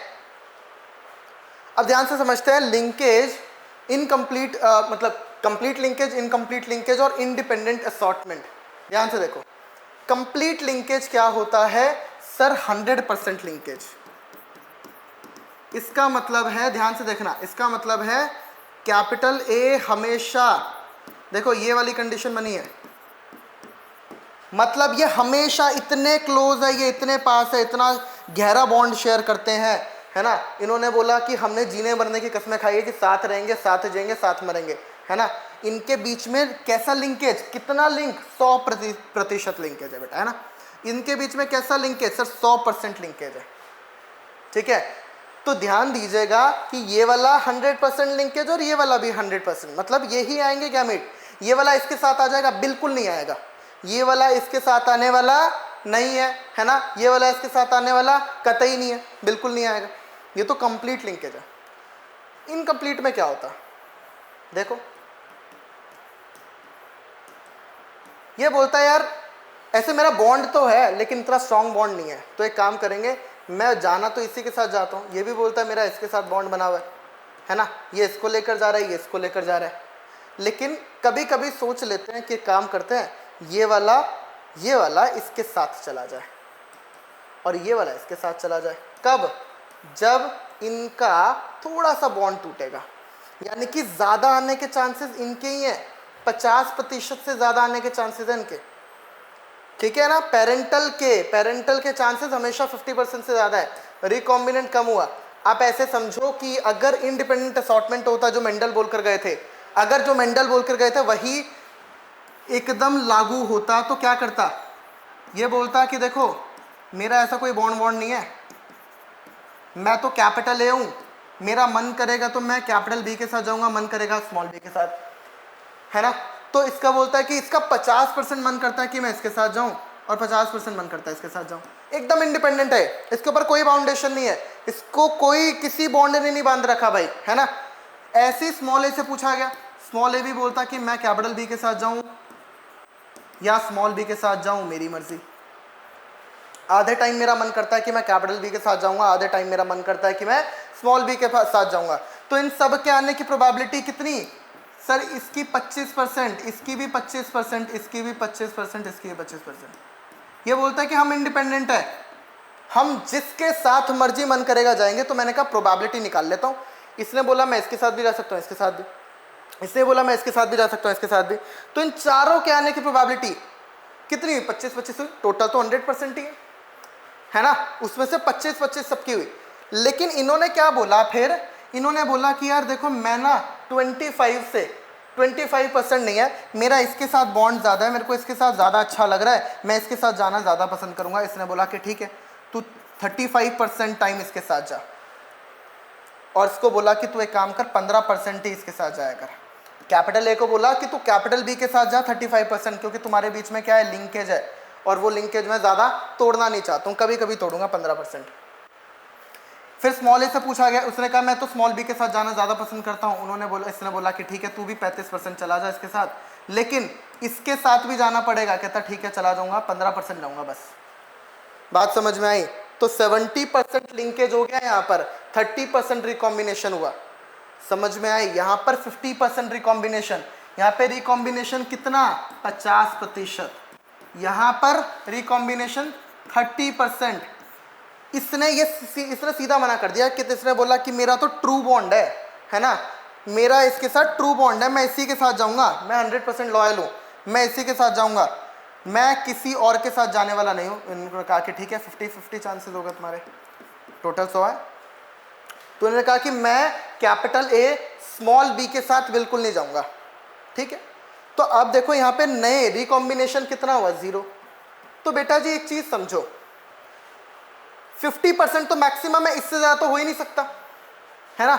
अब ध्यान से समझते हैं लिंकेज, इनकम्प्लीट मतलब कंप्लीट लिंकेज, इनकम्प्लीट लिंकेज और इंडिपेंडेंट असॉर्टमेंट। ध्यान से देखो, कंप्लीट लिंकेज क्या होता है सर, 100% लिंकेज। इसका मतलब है, ध्यान से देखना, इसका मतलब है कैपिटल ए हमेशा, देखो ये वाली कंडीशन बनी है, मतलब ये हमेशा इतने क्लोज है, ये इतने पास है, इतना गहरा बॉन्ड शेयर करते हैं है ना। इन्होंने बोला कि हमने जीने मरने की कसमें खाई है कि साथ रहेंगे, साथ जिएंगे, साथ मरेंगे, है ना। इनके बीच में कैसा लिंकेज, कितना लिंक, 100% लिंकेज है बेटा, है ना। इनके बीच में कैसा लिंकेज सर, 100% लिंकेज है, ठीक है। तो ध्यान दीजिएगा कि ये वाला 100% लिंकेज और ये वाला भी 100%, मतलब यही आएंगे गैमेट। ये वाला इसके साथ आ जाएगा, बिल्कुल नहीं आएगा। ये वाला इसके साथ आने वाला नहीं है ना। ये वाला इसके साथ आने वाला कतई नहीं है, बिल्कुल नहीं आएगा। ये तो कंप्लीट लिंकेज है। इनकम्प्लीट में क्या होता है, देखो ये बोलता है यार ऐसे मेरा बॉन्ड तो है लेकिन इतना स्ट्रॉन्ग बॉन्ड नहीं है, तो एक काम करेंगे, मैं जाना तो इसी के साथ जाता हूँ। ये भी बोलता है मेरा इसके साथ बॉन्ड बना हुआ है ना, ये इसको लेकर जा रहा है, ये इसको लेकर जा रहा है। लेकिन कभी कभी सोच लेते हैं कि काम करते हैं, ये वाला इसके साथ चला जाए और ये वाला इसके साथ चला जाए। कब, जब इनका थोड़ा सा बॉन्ड टूटेगा, यानी कि ज़्यादा आने के चांसेस इनके ही हैं, 50% से ज़्यादा आने के चांसेस हैं इनके, ठीक है ना। पेरेंटल के चांसेस हमेशा 50% से ज़्यादा है, रिकॉम्बिनेंट कम हुआ। आप ऐसे समझो कि अगर इंडिपेंडेंट असॉर्टमेंट होता जो मेंडल बोलकर गए थे, अगर जो मेंडल बोलकर गए थे वही एकदम लागू होता तो क्या करता, ये बोलता कि देखो मेरा ऐसा कोई बॉन्ड नहीं है, मैं तो कैपिटल ए हूँ, मेरा मन करेगा तो मैं कैपिटल बी के साथ जाऊंगा, मन करेगा स्मॉल बी के साथ, है ना। तो इसका बोलता है कि इसका 50% मन करता है कि मैं इसके साथ जाऊं और 50% मन करता है इसके साथ जाऊं। एकदम इंडिपेंडेंट है, इसके ऊपर कोई बाउंडेशन नहीं है, इसको कोई किसी बॉन्ड ने नहीं बांध रखा भाई, है ना। ऐसे स्मॉल ए से पूछा गया, स्मॉल ए भी बोलता कि मैं कैपिटल बी के साथ जाऊं या स्मॉल बी के साथ जाऊं, मेरी मर्जी। आधे टाइम मेरा मन करता है कि मैं कैपिटल बी के साथ जाऊंगा, आधे टाइम मेरा मन करता है कि मैं स्मॉल बी के साथ जाऊंगा। तो इन सब के आने की प्रोबेबिलिटी कितनी सर, इसकी 25%, इसकी भी 25%, इसकी भी 25%, इसकी भी 25%। ये बोलता है कि हम इंडिपेंडेंट है, हम जिसके साथ मर्जी मन करेगा जाएंगे। तो मैंने कहा प्रोबेबिलिटी निकाल लेता हूँ। इसने बोला मैं इसके साथ भी जा सकता हूँ, इसके साथ भी, इसने बोला मैं इसके साथ भी जा सकता हूँ, इसके साथ भी। तो इन चारों के आने की प्रोबेबिलिटी कितनी हुई, 25-25 हुई। टोटल तो 100% ही है ना, उसमें से 25-25 सबकी हुई। लेकिन इन्होंने क्या बोला फिर, इन्होंने बोला कि यार देखो मैं ना 25% नहीं है, मेरा इसके साथ बॉन्ड ज़्यादा है, मेरे को इसके साथ ज़्यादा अच्छा लग रहा है, मैं इसके साथ जाना ज़्यादा पसंद करूँगा। इसने बोला कि ठीक है तू 35% टाइम इसके साथ जा, और इसको बोला कि तू एक काम कर 15% ही इसके साथ जाया कर। कैपिटल ए को बोला कि तू कैपिटल बी के साथ जा 35%, क्योंकि तुम्हारे बीच में क्या है, लिंकेज है, और वो लिंकेज मैं ज़्यादा तोड़ना नहीं चाहता हूँ, कभी कभी तोड़ूंगा 15%। फिर स्मॉल ए से पूछा गया, उसने कहा मैं तो स्मॉल बी के साथ जाना ज़्यादा पसंद करता हूँ। उन्होंने बोला, इसने बोला कि ठीक है तू भी 35% चला जा इसके साथ, लेकिन इसके साथ भी जाना पड़ेगा। कहता ठीक है चला जाऊँगा, 15% जाऊँगा बस। बात समझ में आई। तो 70% लिंकेज हो गया यहाँ पर, 30% रिकॉम्बिनेशन हुआ। समझ में आई। यहाँ पर 50% रिकॉम्बिनेशन, यहाँ पे रिकॉम्बिनेशन कितना, 50%। यहाँ पर रिकॉम्बिनेशन 30%। इसने सीधा मना कर दिया कि इसने बोला कि मेरा तो ट्रू बॉन्ड है ना, मेरा इसके साथ ट्रू बॉन्ड है, मैं इसी के साथ जाऊंगा, मैं 100% लॉयल हूँ, मैं इसी के साथ जाऊंगा, मैं किसी और के साथ जाने वाला नहीं हूँ। इन्होंने कहा कि ठीक है 50-50 चांसेस होगा तुम्हारे, टोटल 100 है। तो उन्होंने कहा कि मैं कैपिटल ए स्मॉल बी के साथ बिल्कुल नहीं जाऊंगा, ठीक है। तो अब देखो यहाँ पे नए रिकॉम्बिनेशन कितना हुआ, 0। तो बेटा जी एक चीज समझो, 50% तो मैक्सिमम है, इससे ज़्यादा तो हो ही नहीं सकता, है ना।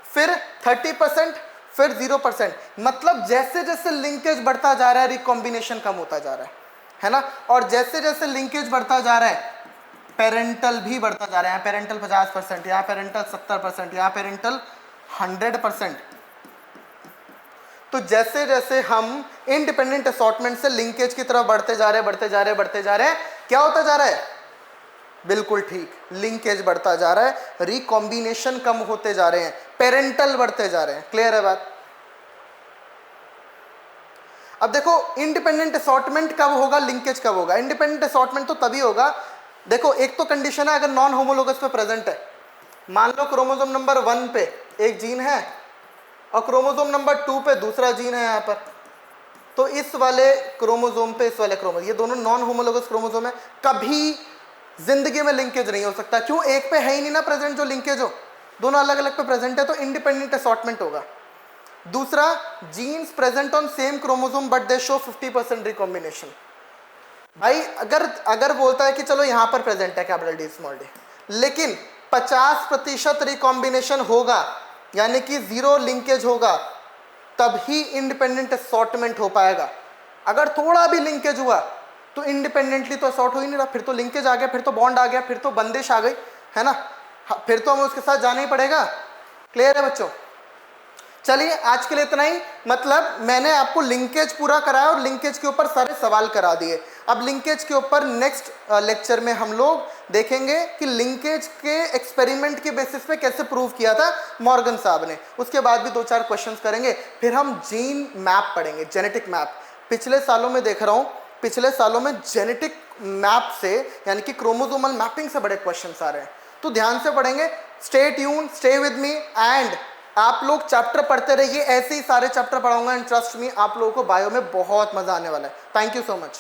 फिर 30%, फिर 0%, मतलब जैसे जैसे लिंकेज बढ़ता जा रहा है रिकॉम्बिनेशन कम होता जा रहा है ना। और जैसे जैसे लिंकेज बढ़ता जा रहा है पेरेंटल भी बढ़ता जा रहा है। यहाँ पेरेंटल 50%, यहाँ पेरेंटल 70%, यहाँ पेरेंटल 100%। तो जैसे जैसे हम इंडिपेंडेंट असॉर्टमेंट से लिंकेज की तरफ बढ़ते जा रहे हैं, क्या होता जा रहा है, बिल्कुल ठीक, लिंकेज बढ़ता जा रहा है, रिकॉम्बिनेशन कम होते जा रहे हैं, पेरेंटल बढ़ते जा रहे हैं। क्लियर है बात। अब देखो इंडिपेंडेंट असॉर्टमेंट कब होगा, लिंकेज कब होगा। इंडिपेंडेंट असॉर्टमेंट तो तभी होगा, देखो एक तो कंडीशन है अगर नॉन होमोलोगस पे प्रेजेंट है। मान लो क्रोमोसोम नंबर 1 पे एक जीन है और क्रोमोसोम नंबर 2 पे दूसरा जीन है यहाँ पर, तो इस वाले क्रोमोसोम पे इस वाले क्रोमोसोम, ये दोनों नॉन होमोलोगस क्रोमोसोम है, कभी जिंदगी में लिंकेज नहीं हो सकता। क्यों? एक पे है ही नहीं ना प्रेजेंट जो लिंकेज हो, दोनों अलग अलग पे प्रेजेंट है, तो इंडिपेंडेंट असॉर्टमेंट होगा। दूसरा, genes present on same chromosome but they show 50% recombination. भाई अगर बोलता है कि चलो यहां पर प्रेजेंट है कैपिटल डी स्मॉल डी, लेकिन 50% रिकॉम्बिनेशन होगा, यानी कि 0 लिंकेज होगा, तब ही इंडिपेंडेंट असॉर्टमेंट हो पाएगा। अगर थोड़ा भी लिंकेज हुआ तो इंडिपेंडेंटली तो असॉर्ट हो ही नहीं रहा, फिर तो लिंकेज आ गया, फिर तो बॉन्ड आ गया, फिर तो बंदिश आ गई, है ना। फिर तो हमें उसके साथ जाना ही पड़ेगा। क्लियर है बच्चों? चलिए आज के लिए इतना ही। मतलब मैंने आपको लिंकेज पूरा कराया और लिंकेज के ऊपर सारे सवाल करा दिए। अब लिंकेज के ऊपर नेक्स्ट लेक्चर में हम लोग देखेंगे कि लिंकेज के एक्सपेरिमेंट के बेसिस पे कैसे प्रूव किया था मॉर्गन साहब ने। उसके बाद भी 2-4 क्वेश्चंस करेंगे, फिर हम जीन मैप पढ़ेंगे, जेनेटिक मैप। पिछले सालों में देख रहा हूँ, पिछले सालों में जेनेटिक मैप से यानी कि क्रोमोसोमल मैपिंग से बड़े क्वेश्चंस आ रहे हैं, तो ध्यान से पढ़ेंगे। Stay tune, stay with me, and आप लोग चैप्टर पढ़ते रहिए, ऐसे ही सारे चैप्टर पढ़ाऊंगा, एंड ट्रस्ट मी आप लोगों को बायो में बहुत मजा आने वाला है। Thank you so much.